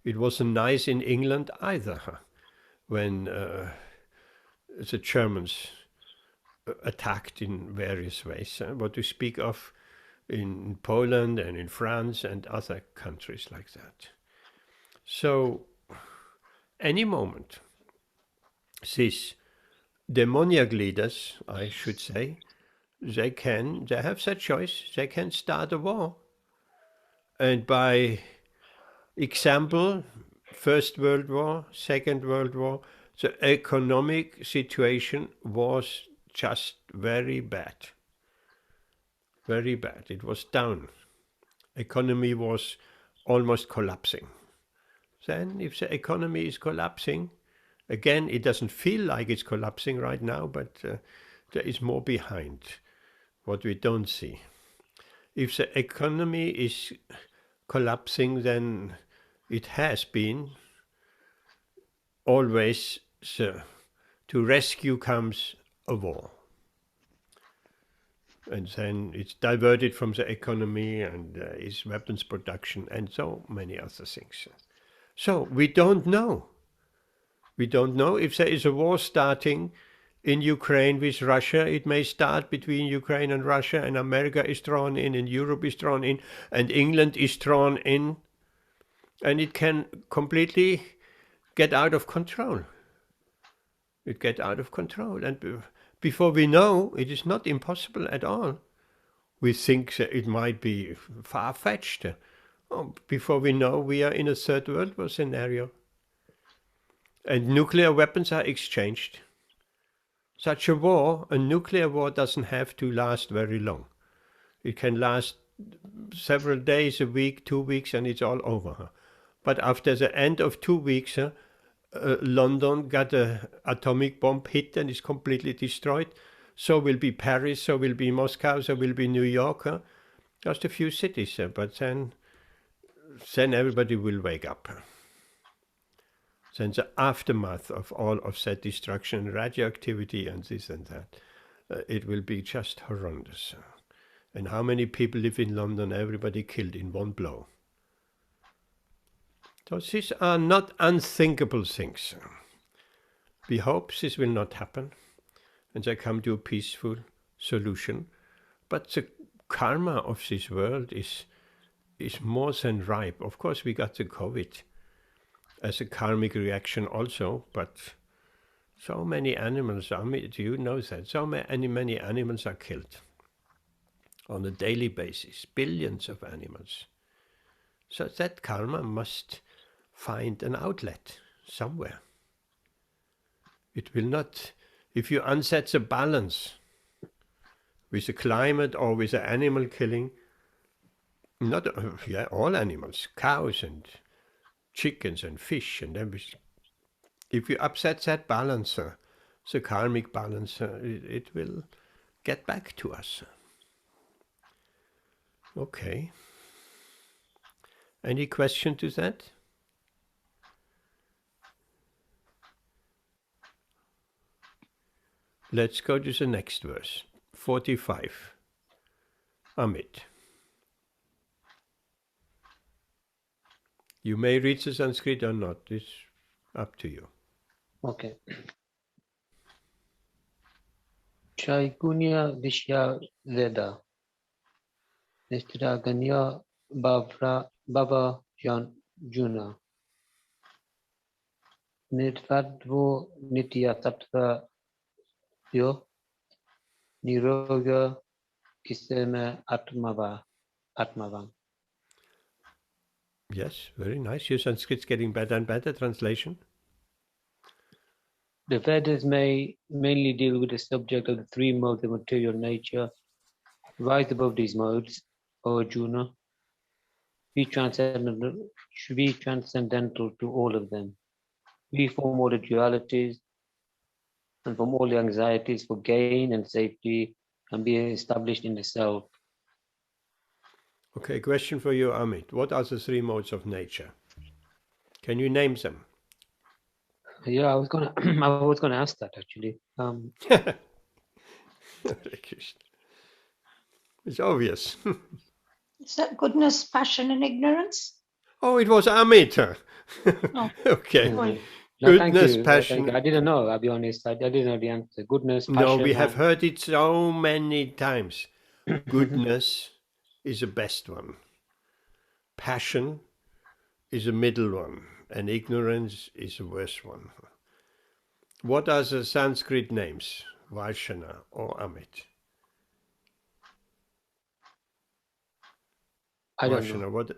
It wasn't nice in England either, when the Germans attacked in various ways. What to speak of in Poland and in France and other countries like that. So, any moment, these demoniac leaders, I should say, they have that choice, they can start a war. And by example, First World War, Second World War, the economic situation was just very bad. Very bad. It was down. Economy was almost collapsing. Then if the economy is collapsing, again, it doesn't feel like it's collapsing right now, but there is more behind what we don't see. If the economy is collapsing, then it has been always to rescue comes a war. And then it's diverted from the economy and is weapons production and so many other things. So we don't know. We don't know if there is a war starting in Ukraine with Russia. It may start between Ukraine and Russia, and America is drawn in, and Europe is drawn in, and England is drawn in, and it can completely get out of control. It gets out of control, and before we know, it is not impossible at all. We think that it might be far-fetched. Before we know, we are in a third world war scenario. And nuclear weapons are exchanged. Such a war, a nuclear war, doesn't have to last very long. It can last several days, a week, 2 weeks, and it's all over. But after the end of 2 weeks, London got an atomic bomb hit and is completely destroyed. So will be Paris, so will be Moscow, so will be New York. Just a few cities, but then everybody will wake up. Then the aftermath of all of that destruction, radioactivity and this and that, it will be just horrendous. And how many people live in London? Everybody killed in one blow. So these are not unthinkable things. We hope this will not happen and they come to a peaceful solution. But the karma of this world is more than ripe. Of course, we got the COVID as a karmic reaction also, but so many animals are, do you know that? So many animals are killed on a daily basis, billions of animals. So that karma must find an outlet somewhere. It will not, if you unset the balance with the climate or with the animal killing, not all animals, cows and chickens and fish and everything. If you upset that balance, the karmic balance, it will get back to us. Okay. Any question to that? Let's go to the next verse, 45. Amit. You may read the Sanskrit or not, it's up to you. Okay. Chaikunya Vishya Veda Nistraganya Bhava Juna Nitvadvo Nitya Tattva Yo Niroga Kisema Atmavam. Yes, very nice. Your Sanskrit's getting better and better. Translation? The Vedas mainly deal with the subject of the three modes of material nature. Rise above these modes, O Arjuna. Be transcendental to all of them. Free from all the dualities and from all the anxieties for gain and safety, and be established in the self. Okay, question for you, Amit. What are the three modes of nature? Can you name them? Yeah, I was gonna ask that actually. It's obvious. Is that goodness, passion, and ignorance? Oh, it was Amit. Oh. Okay. Sorry. No, Goodness, thank you. passion. I didn't know. I'll be honest. I didn't know the answer. Goodness, passion. No, we have heard it so many times. Goodness is the best one. Passion is the middle one. And ignorance is the worst one. What are the Sanskrit names? Vaishana or Amit? I don't Vaishana, know. what?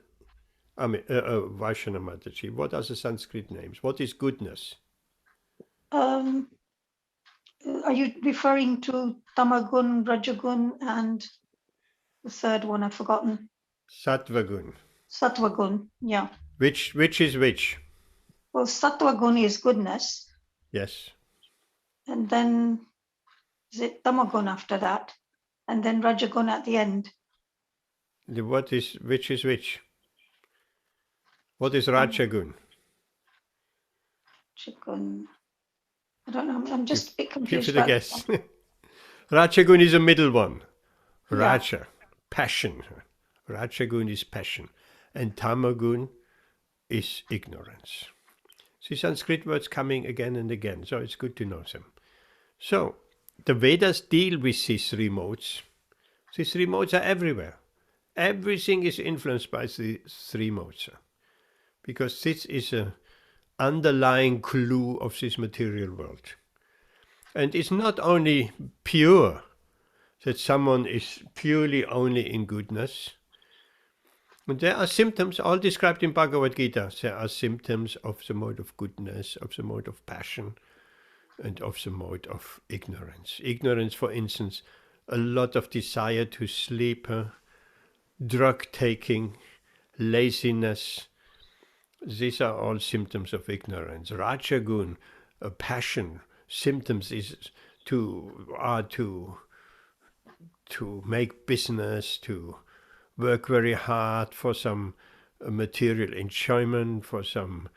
Amit, Vaishana Mataji. What are the Sanskrit names? What is goodness? Are you referring to Tamagun, Rajagun, and the third one I've forgotten? Sattvagun. Sattvagun, yeah. Which is which? Well, Sattvagun is goodness, Yes. and then is it Tamagun after that, and then Rajagun at the end. Which is which? What is Rajagun? Rajagun. I don't know. I'm just a bit confused. Give it a guess. Rajagun is a middle one. Yeah. Raja, passion. Rajagun is passion. And Tamagun is ignorance. See Sanskrit words coming again and again, so it's good to know them. So, the Vedas deal with these three modes. These three modes are everywhere. Everything is influenced by the three modes. Because this is an underlying clue of this material world. And it's not only pure, that someone is purely only in goodness. But there are symptoms, all described in Bhagavad Gita. There are symptoms of the mode of goodness, of the mode of passion, and of the mode of ignorance. Ignorance, for instance, a lot of desire to sleep, drug taking, laziness. These are all symptoms of ignorance. Rajagun, passion, symptoms is to make business, to work very hard for some material enjoyment, for some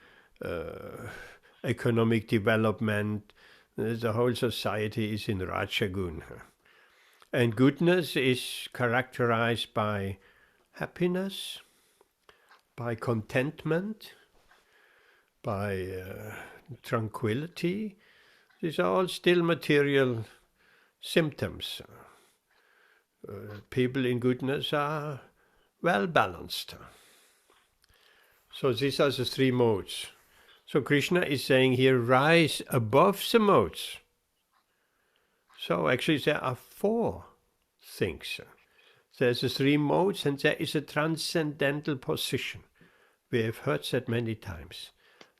economic development. The whole society is in Rajagun. And goodness is characterized by happiness, by contentment, by tranquility. These are all still material symptoms. People in goodness are well balanced. So these are the three modes. So Krishna is saying here, rise above the modes. So actually there are four things. There's the three modes and there is a transcendental position. We have heard that many times.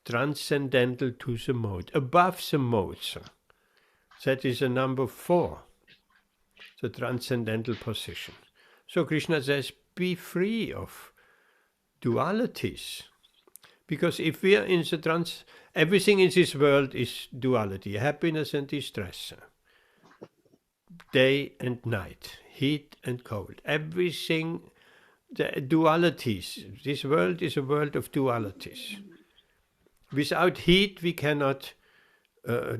Transcendental to the mode, above the modes. That is a number 4, the transcendental position. So Krishna says, be free of dualities. Because if we are in the everything in this world is duality, happiness and distress, day and night, heat and cold, everything, the dualities. This world is a world of dualities. Without heat, we cannot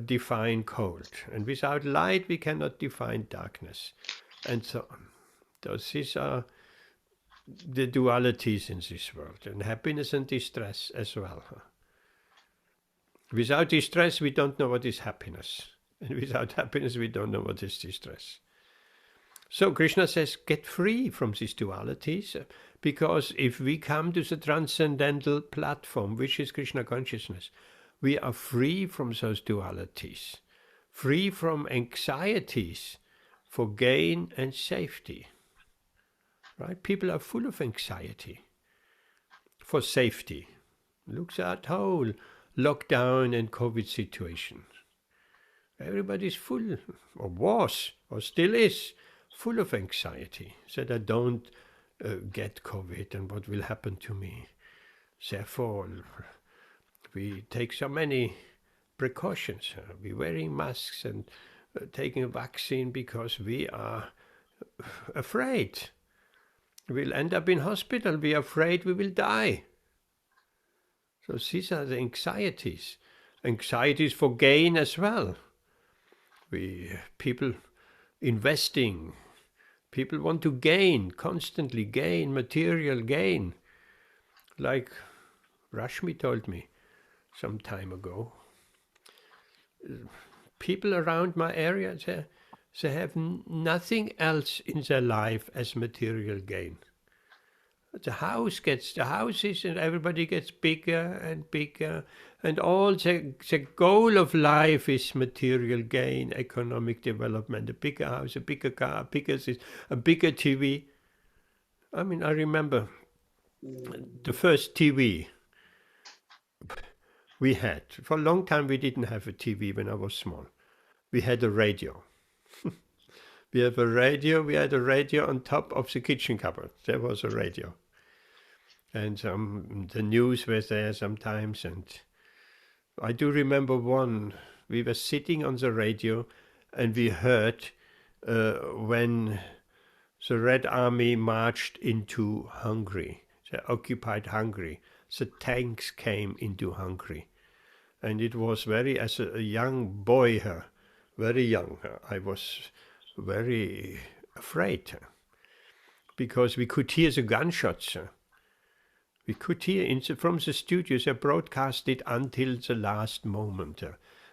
define cold, and without light, we cannot define darkness, and so on. So these are the dualities in this world, and happiness and distress as well. Without distress, we don't know what is happiness, and without happiness, we don't know what is distress. So Krishna says, get free from these dualities, because if we come to the transcendental platform, which is Krishna consciousness, we are free from those dualities, free from anxieties for gain and safety. Right? People are full of anxiety for safety. Look at that whole lockdown and COVID situation. Everybody's full, or was, or still is, full of anxiety that I don't get COVID and what will happen to me. Therefore, we take so many precautions. We're wearing masks and taking a vaccine because we are afraid. We'll end up in hospital. We are afraid we will die. So these are the anxieties. Anxieties for gain as well. People investing. People want to gain, constantly gain, material gain. Like Rashmi told me some time ago. People around my area, they have nothing else in their life as material gain. The houses and everybody gets bigger and bigger, and all the goal of life is material gain, economic development, a bigger house, a bigger car, a bigger TV. I mean, I remember the first TV we had. For a long time we didn't have a TV when I was small. We had a radio. We had a radio on top of the kitchen cupboard. There was a radio. And the news was there sometimes. And I do remember we were sitting on the radio and we heard when the Red Army marched into Hungary. They occupied Hungary. The tanks came into Hungary. And it was as a young boy, very young, I was very afraid because we could hear the gunshots. We could hear from the studios, they broadcast it until the last moment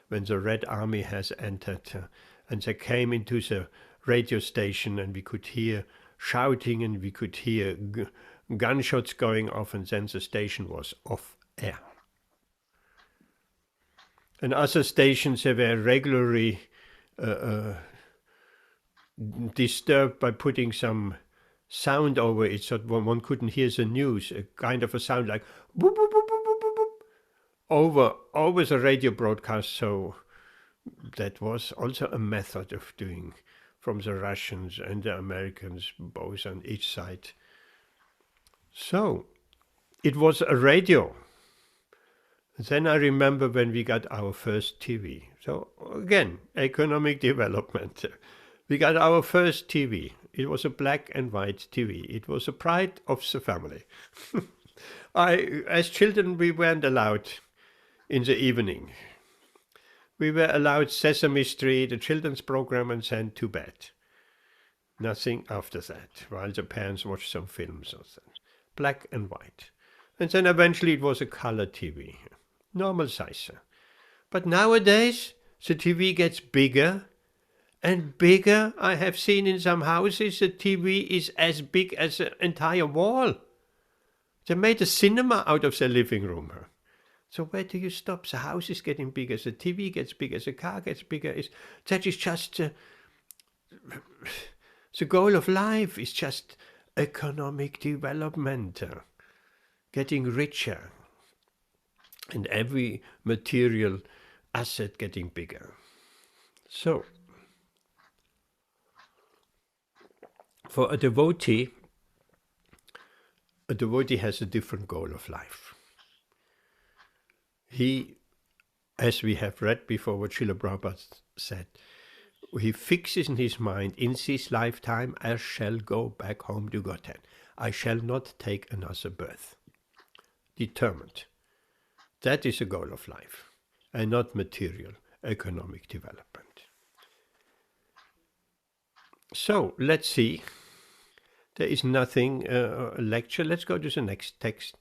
when the Red Army has entered and they came into the radio station and we could hear shouting and we could hear gunshots going off, and then the station was off air. And other stations, they were regularly disturbed by putting some sound over it so one couldn't hear the news, a kind of a sound like boop, boop, boop, boop, boop, boop, boop, over the radio broadcast. So that was also a method of doing from the Russians and the Americans, both on each side. So it was a radio. Then I remember when we got our first TV. So again, economic development. We got our first TV. It was a black and white TV. It was a pride of the family. As children, we weren't allowed in the evening. We were allowed Sesame Street, a children's program, and then to bed. Nothing after that, while the parents watched some films or something. Black and white. And then eventually it was a color TV. Normal size. But nowadays, the TV gets bigger and bigger. I have seen in some houses the TV is as big as an entire wall. They made a cinema out of their living room. So where do you stop? The house is getting bigger, the TV gets bigger, the car gets bigger. That is just the goal of life is just economic development, getting richer, and every material asset getting bigger. So, for a devotee has a different goal of life. he, as we have read before what Srila Prabhupada said, he fixes in his mind, in this lifetime I shall go back home to Godhead. I shall not take another birth. Determined. That is the goal of life, and not material, economic development. So, let's see. There is nothing, lecture. Let's go to the next text.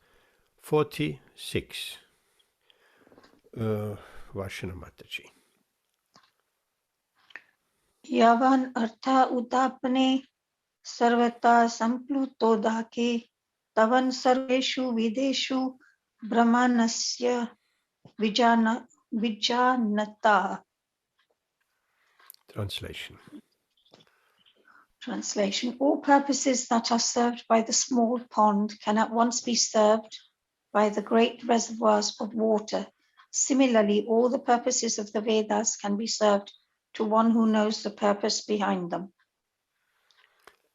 46. Vashana Mataji. Yavan artha utapane sarvata sampluto dake tavan sarveshu videshu brahmanasya vijanata. Translation. Translation. All purposes that are served by the small pond can at once be served by the great reservoirs of water. Similarly, all the purposes of the Vedas can be served to one who knows the purpose behind them.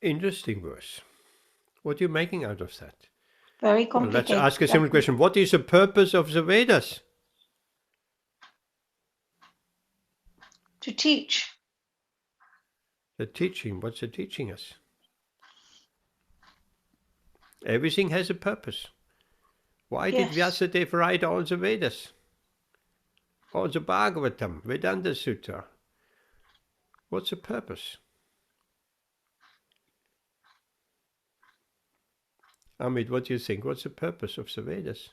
Interesting verse. What are you making out of that? Very Well, complicated. let's ask a simple question. What is the purpose of the Vedas? To teach. The teaching. What's it teaching us? Everything has a purpose. Why did Vyasadeva write all the Vedas? All the Bhagavatam, Vedanta Sutta. What's the purpose? Amit, what do you think? What's the purpose of the Vedas?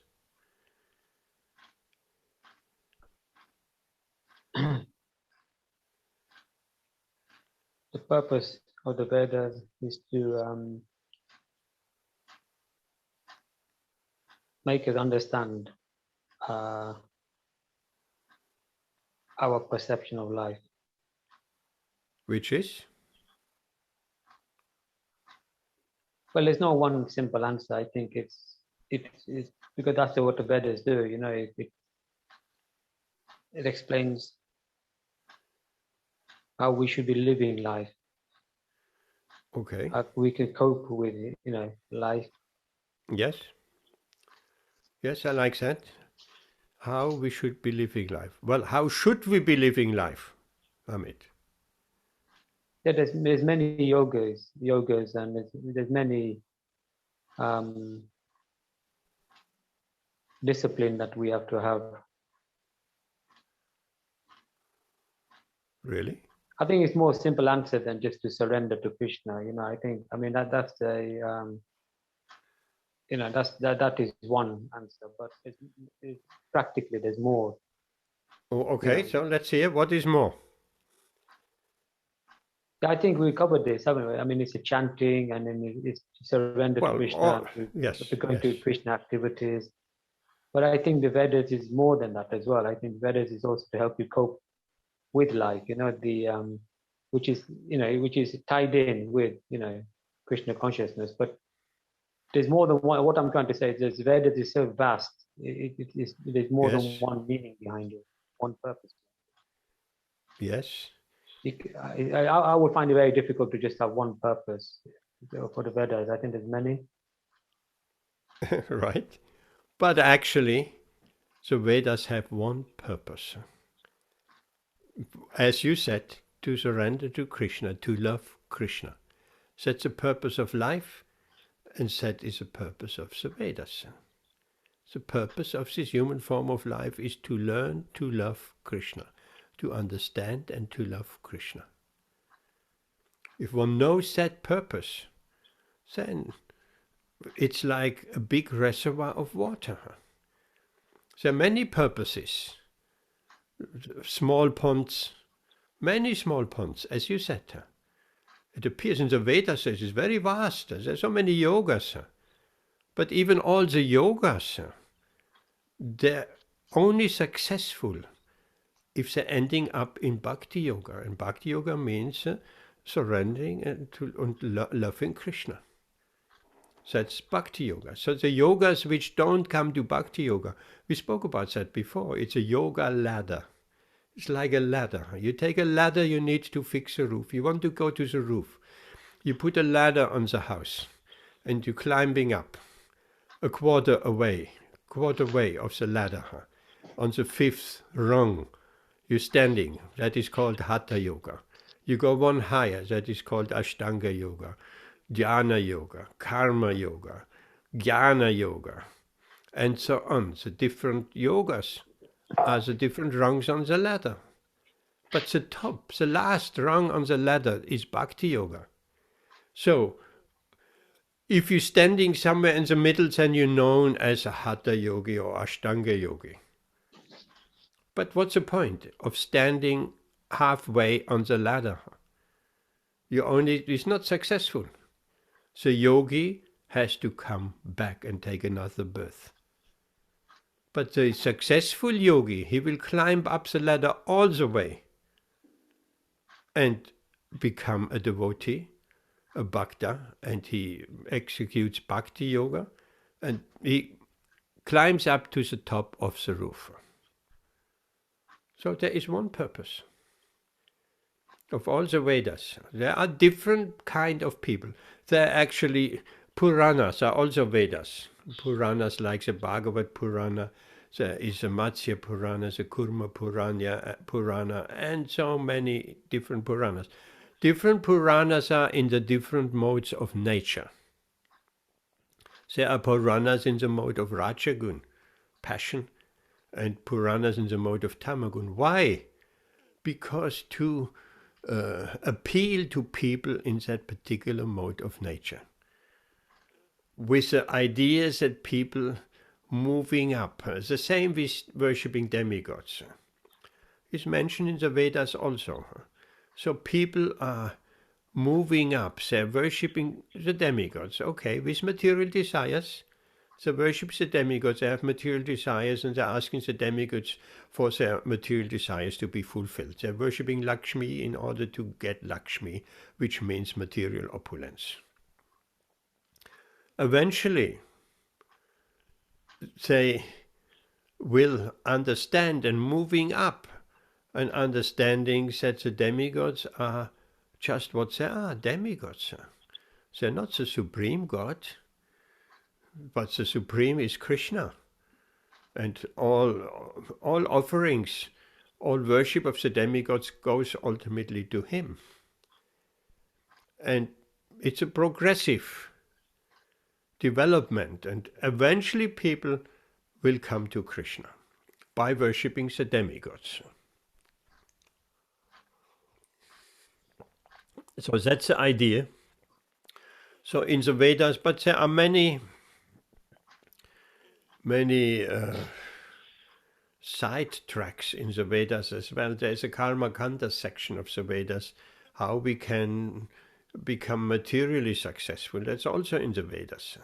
The purpose of the Vedas is to make us understand our perception of life. Which is? Well, there's no one simple answer. I think it's because that's what the Vedas do. You know, it explains how we should be living life. Okay. How we can cope with, life. Yes. Yes, I like that. How we should be living life. Well, how should we be living life, Amit? Yeah, there's many yogas, and there's many discipline that we have to have. Really? I think it's more simple answer than just to surrender to Krishna. That's that is one answer, but practically there's more. Oh, okay, so let's hear what is more. I think we covered this, haven't we? I mean, it's a chanting, and then it's to surrender to Krishna, to go to Krishna activities. But I think the Vedas is more than that as well. I think Vedas is also to help you cope with life, which is tied in with, Krishna consciousness. But there's more than one. What I'm trying to say is this Vedas is so vast. There's more than one meaning behind it, one purpose. Yes. I would find it very difficult to just have one purpose for the Vedas. I think there's many. Right. But actually, the Vedas have one purpose. As you said, to surrender to Krishna, to love Krishna. That's the purpose of life, and that is the purpose of the Vedas. The purpose of this human form of life is to learn to love Krishna, to understand and to love Krishna. If one knows that purpose, then it's like a big reservoir of water. There are many purposes. Small ponds, many small ponds, as you said. It appears in the Vedas it is very vast. There are so many yogas. But even all the yogas, they're only successful if they're ending up in Bhakti Yoga. And Bhakti Yoga means surrendering and loving Krishna. So that's Bhakti Yoga. So the yogas which don't come to Bhakti Yoga, we spoke about that before. It's a yoga ladder. It's like a ladder. You take a ladder, you need to fix a roof. You want to go to the roof. You put a ladder on the house and you're climbing up a quarter way of the ladder. on the 5th rung, you're standing. That is called Hatha Yoga. You go one higher. That is called Ashtanga Yoga, Dhyana Yoga, Karma Yoga, Jnana Yoga, and so on. The different yogas are the different rungs on the ladder. But the top, the last rung on the ladder is Bhakti Yoga. So, if you're standing somewhere in the middle, then you're known as a Hatha Yogi or Ashtanga Yogi. But what's the point of standing halfway on the ladder? It's not successful. The yogi has to come back and take another birth. But the successful yogi, he will climb up the ladder all the way and become a devotee, a bhakta, and he executes bhakti yoga, and he climbs up to the top of the roof. So there is one purpose of all the Vedas. There are different kind of people. There are actually Puranas are also Vedas. Puranas like the Bhagavad Purana, there is the Matsya Purana, the Kurma Purana, and so many different Puranas. Different Puranas are in the different modes of nature. There are Puranas in the mode of Rajagun, passion, and Puranas in the mode of Tamagun. Why? Because to appeal to people in that particular mode of nature, with the ideas that people moving up, the same with worshipping demigods, is mentioned in the Vedas also. So people are moving up, they're worshipping the demigods, okay, with material desires. They worship the demigods, they have material desires, and they're asking the demigods for their material desires to be fulfilled. They're worshipping Lakshmi in order to get Lakshmi, which means material opulence. Eventually, they will understand, and moving up, and understanding that the demigods are just what they are, demigods. They're not the supreme God, but the supreme is Krishna. And all offerings, all worship of the demigods goes ultimately to him. And it's a progressive development, and eventually people will come to Krishna by worshipping the demigods. So that's the idea. So in the Vedas, but there are many side tracks in the Vedas as well. There is a Karma Kanda section of the Vedas, how we can become materially successful. That's also in the Vedas.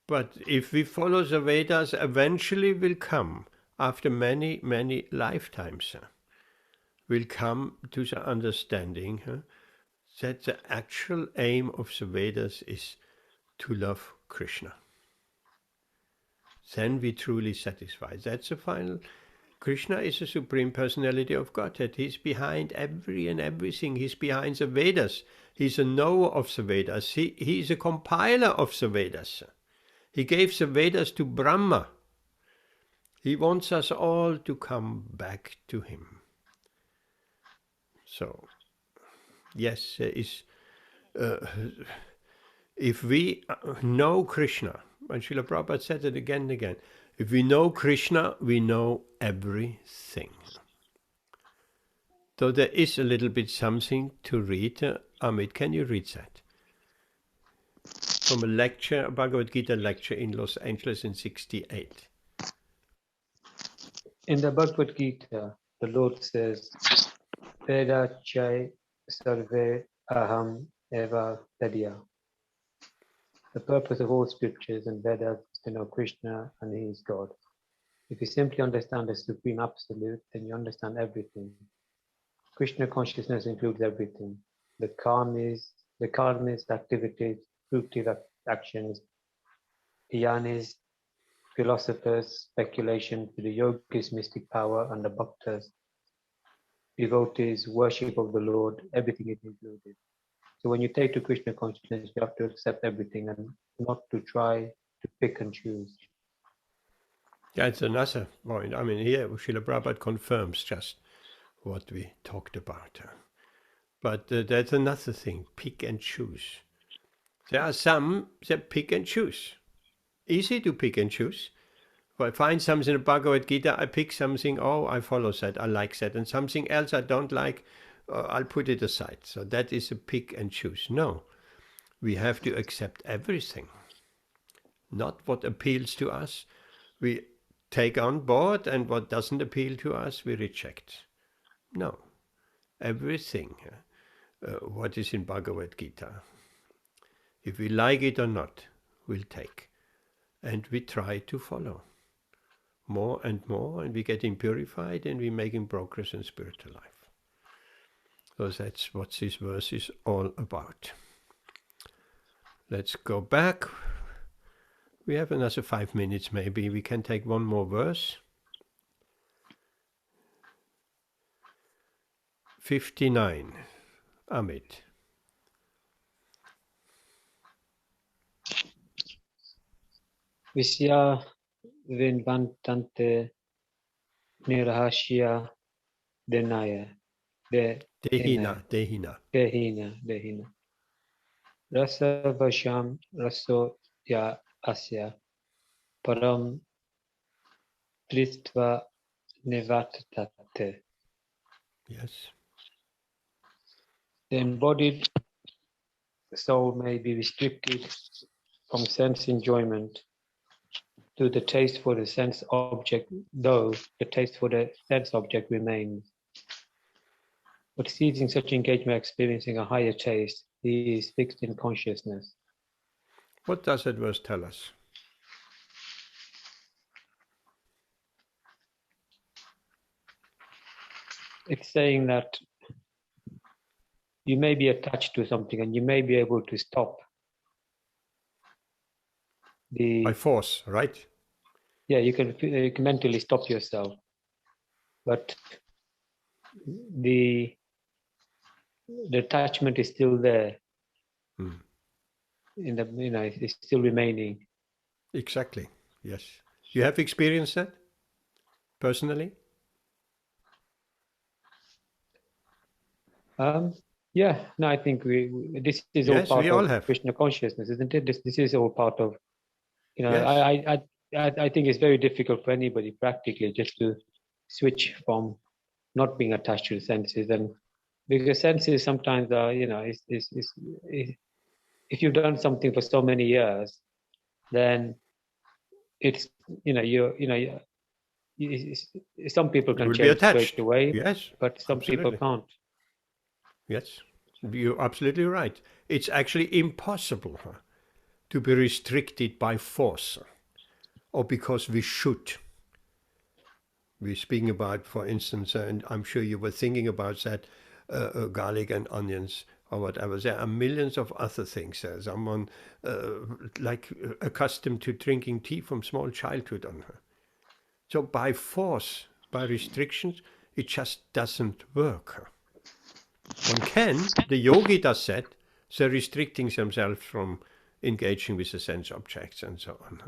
But if we follow the Vedas, eventually will come, after many, many lifetimes, will come to the understanding that the actual aim of the Vedas is to love Krishna. Then we truly satisfy. That's the final. Krishna is the Supreme Personality of Godhead. He's behind every and everything. He's behind the Vedas. He's a knower of the Vedas. He's a compiler of the Vedas. He gave the Vedas to Brahma. He wants us all to come back to him. So, yes, there is. If we know Krishna, and Srila Prabhupada said it again and again, if we know Krishna, we know everything. So there is a little bit something to read. Amit, can you read that? From a lecture, a Bhagavad Gita lecture in Los Angeles in 1968. In the Bhagavad Gita, the Lord says, Veda chai sarve aham eva tadya. The purpose of all scriptures and Vedas is to know Krishna and he is God. If you simply understand the Supreme Absolute, then you understand everything. Krishna consciousness includes everything. The karmis, activities, fruitive actions, dhyanis, philosophers, speculation, to the yogis, mystic power, and the bhaktas, devotees, worship of the Lord, everything is included. So when you take to Krishna consciousness, you have to accept everything and not to try to pick and choose. Yeah, it's another point. I mean, here Srila Prabhupada confirms just what we talked about. But that's another thing, pick and choose. There are some that pick and choose. Easy to pick and choose. If I find something in the Bhagavad Gita, I pick something, oh, I follow that, I like that. And something else I don't like, I'll put it aside. So that is a pick and choose. No, we have to accept everything. Not what appeals to us, we take on board, and what doesn't appeal to us, we reject. No, everything, what is in Bhagavad Gita, if we like it or not, we'll take. And we try to follow more and more, and we're getting purified, and we're making progress in spiritual life. So that's what this verse is all about. Let's go back. We have another 5 minutes maybe. We can take one more verse. 59. Amit. Visya vinvantante nirahashya denaya. Dehina. Dehina. Rasa vasham raso ya asya. Param plistva nivartate. Yes. The embodied soul may be restricted from sense enjoyment to the taste for the sense object, though the taste for the sense object remains. But ceasing such engagement, experiencing a higher taste, he is fixed in consciousness. What does that verse tell us? It's saying that you may be attached to something and you may be able to stop By force, right? Yeah, you can mentally stop yourself, but the attachment is still there. In the it's still remaining. Exactly. Yes. You have experienced that personally? Yeah. No, I think this is yes, all part all of have. Krishna consciousness, isn't it? This is all part of. Yes. I think it's very difficult for anybody practically just to switch from not being attached to the senses, and because senses sometimes are, if you've done something for so many years, then it's some people can change straight away, yes, but some absolutely. people can't. Yes, you're absolutely right. It's actually impossible to be restricted by force or because we should. We're speaking about, for instance, and I'm sure you were thinking about that, garlic and onions or whatever. There are millions of other things. There's someone accustomed to drinking tea from small childhood on her. So by force, by restrictions, it just doesn't work. One can, the yogi does that, so restricting themselves from engaging with the sense objects and so on.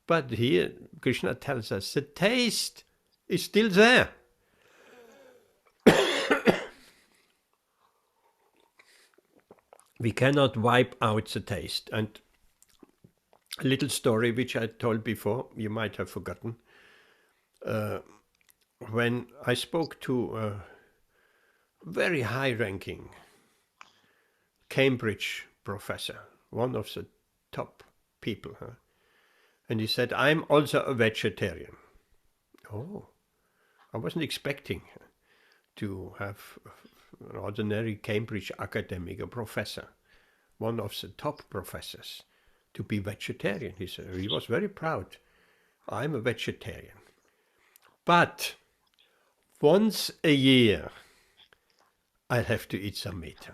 But here, Krishna tells us the taste is still there. We cannot wipe out the taste. And a little story which I told before, you might have forgotten. When I spoke to a very high-ranking Cambridge professor, one of the top people, and he said, I'm also a vegetarian. Oh, I wasn't expecting to have an ordinary Cambridge academic, a professor, one of the top professors, to be vegetarian. He said, he was very proud. I'm a vegetarian. But once a year, I'll have to eat some meat.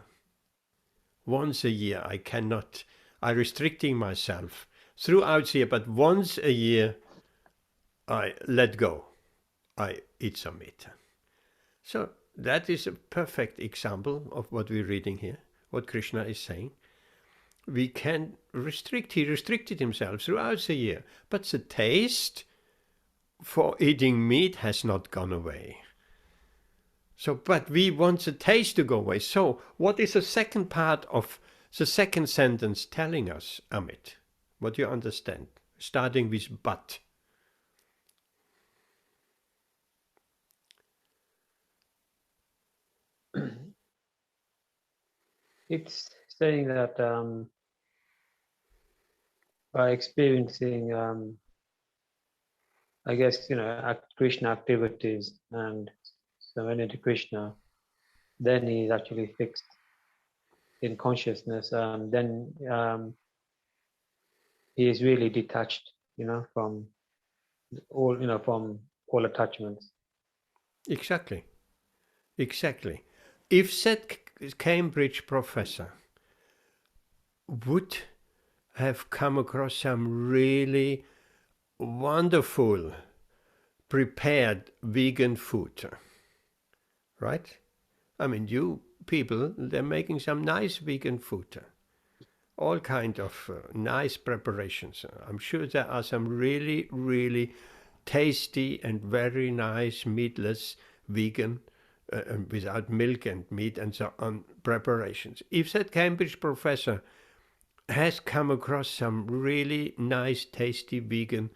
Once a year, I cannot, I'm restricting myself throughout the year, but once a year, I let go. I eat some meat. So that is a perfect example of what we're reading here, what Krishna is saying. We can restrict, he restricted himself throughout the year, but the taste for eating meat has not gone away. So, but we want the taste to go away. So, what is the second part of the second sentence telling us, Amit? What do you understand? Starting with but. It's saying that by experiencing, I guess, Krishna activities and surrender to Krishna, then he's actually fixed in consciousness. Then he is really detached, from all attachments. Exactly. Exactly. If that Cambridge professor would have come across some really wonderful prepared vegan food, right? I mean, you people, they're making some nice vegan food, all kind of nice preparations. I'm sure there are some really, really tasty and very nice meatless vegan without milk and meat and so on preparations. If that Cambridge professor has come across some really nice, tasty vegan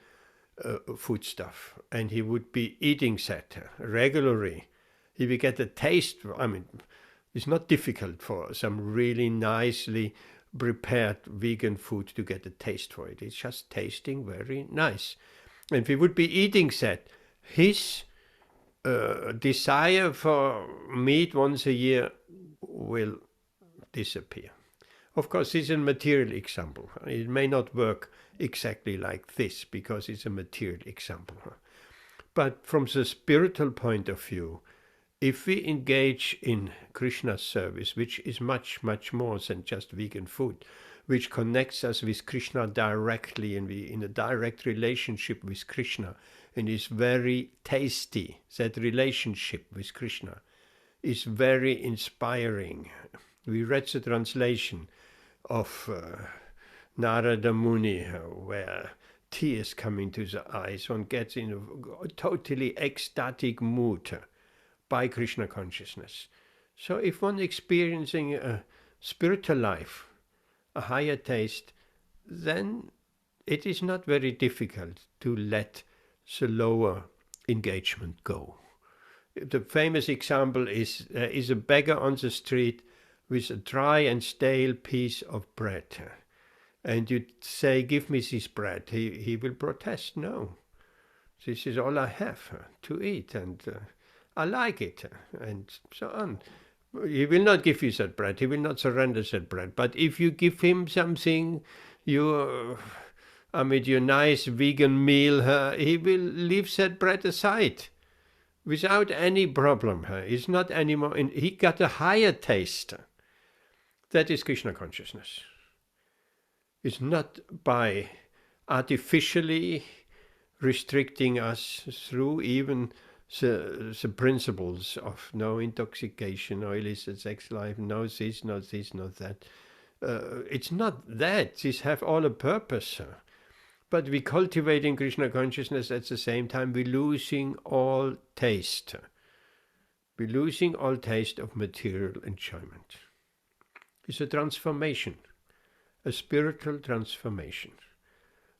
food stuff, and he would be eating that regularly, he would get a taste. I mean, it's not difficult for some really nicely prepared vegan food to get a taste for it. It's just tasting very nice. And if he would be eating that, his desire for meat once a year will disappear. Of course, this is a material example. It may not work exactly like this because it's a material example. But from the spiritual point of view, if we engage in Krishna's service, which is much, much more than just vegan food, which connects us with Krishna directly, and we in a direct relationship with Krishna, and is very tasty, that relationship with Krishna is very inspiring. We read the translation of Narada Muni, where tears come into the eyes. One gets in a totally ecstatic mood by Krishna consciousness. So if one experiencing a spiritual life, a higher taste, then it is not very difficult to let the lower engagement go. The famous example is a beggar on the street with a dry and stale piece of bread. And you say, give me this bread. He will protest, no. This is all I have to eat, and I like it, and so on. He will not give you that bread. He will not surrender that bread. But if you give him something, your nice vegan meal, he will leave that bread aside without any problem. It's not anymore. He got a higher taste. That is Krishna consciousness. It's not by artificially restricting us through even the principles of no intoxication, no illicit sex life, no this, no this, no that. It's not that. These have all a purpose. But we cultivating Krishna consciousness at the same time, we're losing all taste. We're losing all taste of material enjoyment. It's a transformation, a spiritual transformation.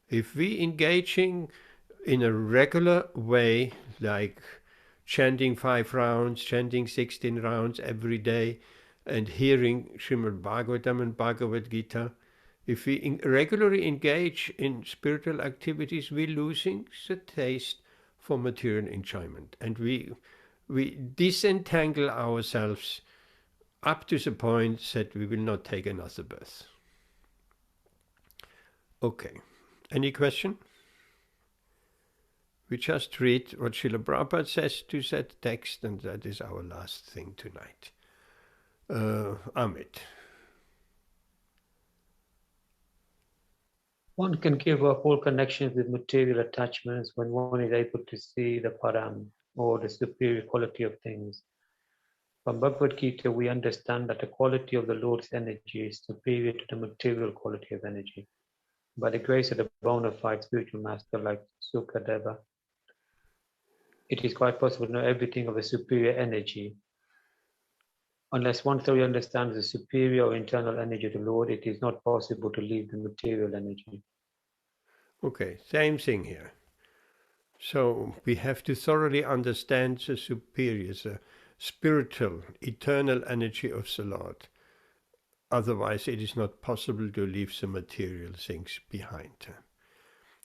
If we engaging in a regular way, like chanting 5 rounds, chanting 16 rounds every day, and hearing Srimad Bhagavatam and Bhagavad Gita, if we regularly engage in spiritual activities, we're losing the taste for material enjoyment. And we disentangle ourselves up to the point that we will not take another birth. Okay. Any question? We just read what Srila Prabhupada says to that text, and that is our last thing tonight. Amit. One can give up all connections with material attachments when one is able to see the param, or the superior quality of things. From Bhagavad Gita, we understand that the quality of the Lord's energy is superior to the material quality of energy. By the grace of the bona fide spiritual master like Sukadeva, it is quite possible to know everything of a superior energy. Unless one thoroughly understands the superior or internal energy of the Lord, it is not possible to leave the material energy. Okay, same thing here. So we have to thoroughly understand the superior, the spiritual, eternal energy of the Lord. Otherwise, it is not possible to leave the material things behind.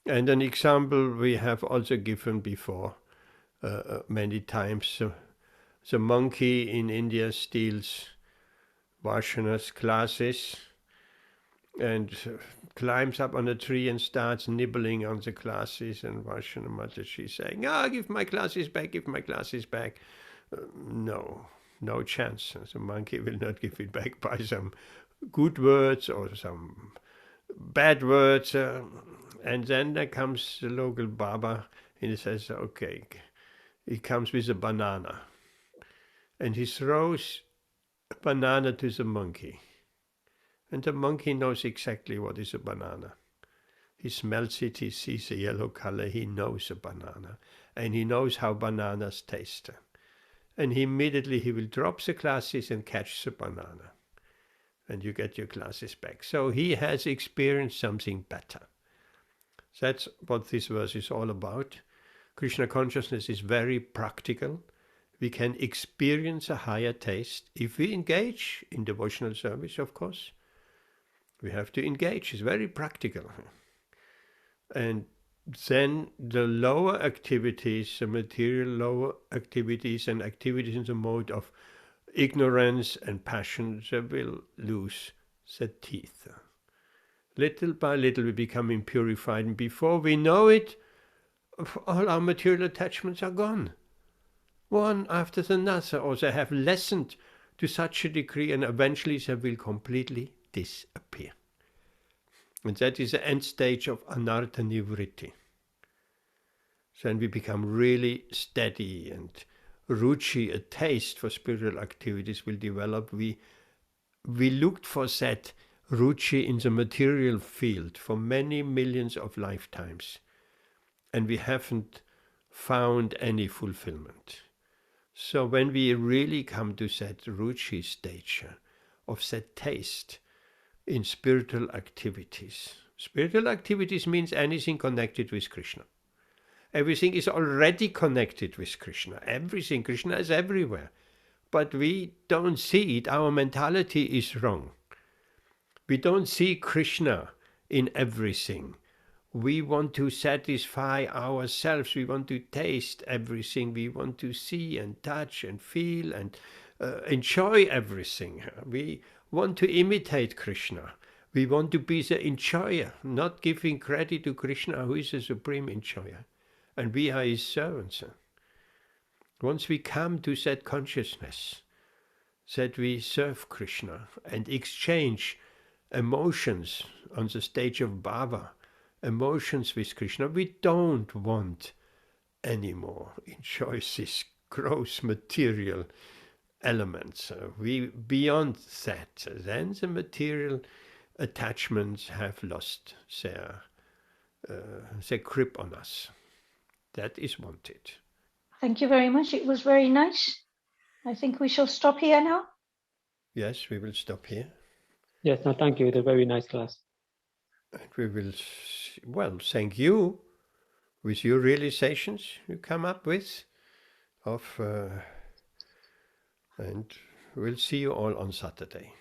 And an example we have also given before many times. The monkey in India steals Vaishna's glasses and climbs up on a tree and starts nibbling on the glasses, and Vaishna Mataji saying, give my glasses back, give my glasses back. No chance. The monkey will not give it back by some good words or some bad words. And then there comes the local Baba and he says, okay, he comes with a banana. And he throws a banana to the monkey. And the monkey knows exactly what is a banana. He smells it, he sees the yellow color, he knows a banana. And he knows how bananas taste. And immediately he will drop the glasses and catch the banana. And you get your glasses back. So he has experienced something better. That's what this verse is all about. Krishna consciousness is very practical. We can experience a higher taste if we engage in devotional service, of course. We have to engage. It's very practical. And then the lower activities, the material lower activities and activities in the mode of ignorance and passion, they will lose the teeth. Little by little we become purified, and before we know it, all our material attachments are gone. One after another, or they have lessened to such a degree, and eventually they will completely disappear. And that is the end stage of anartha nivritti. Then we become really steady, and ruchi, a taste for spiritual activities, will develop. We looked for that ruchi in the material field for many millions of lifetimes, and we haven't found any fulfillment. So when we really come to that ruchi stage of that taste in spiritual activities means anything connected with Krishna. Everything is already connected with Krishna. Everything, Krishna is everywhere. But we don't see it. Our mentality is wrong. We don't see Krishna in everything. We want to satisfy ourselves. We want to taste everything. We want to see and touch and feel and enjoy everything. We want to imitate Krishna. We want to be the enjoyer, not giving credit to Krishna, who is the supreme enjoyer. And we are his servants. Once we come to that consciousness, that we serve Krishna and exchange emotions on the stage of bhava, emotions with Krishna, we don't want anymore enjoy these gross material elements. We beyond that, then the material attachments have lost their grip on us. That is wanted. Thank you very much. It was very nice. I think we shall stop here now. Yes, we will stop here. Yes, no, thank you. It was a very nice class. And we will, well, thank you with your realizations you come up with and we'll see you all on Saturday.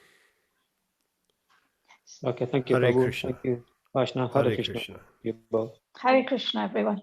Okay, thank you, Hare Prabhu. Krishna. Thank you, Vaishnav. Hare Krishna. You both. Hare Krishna, everyone.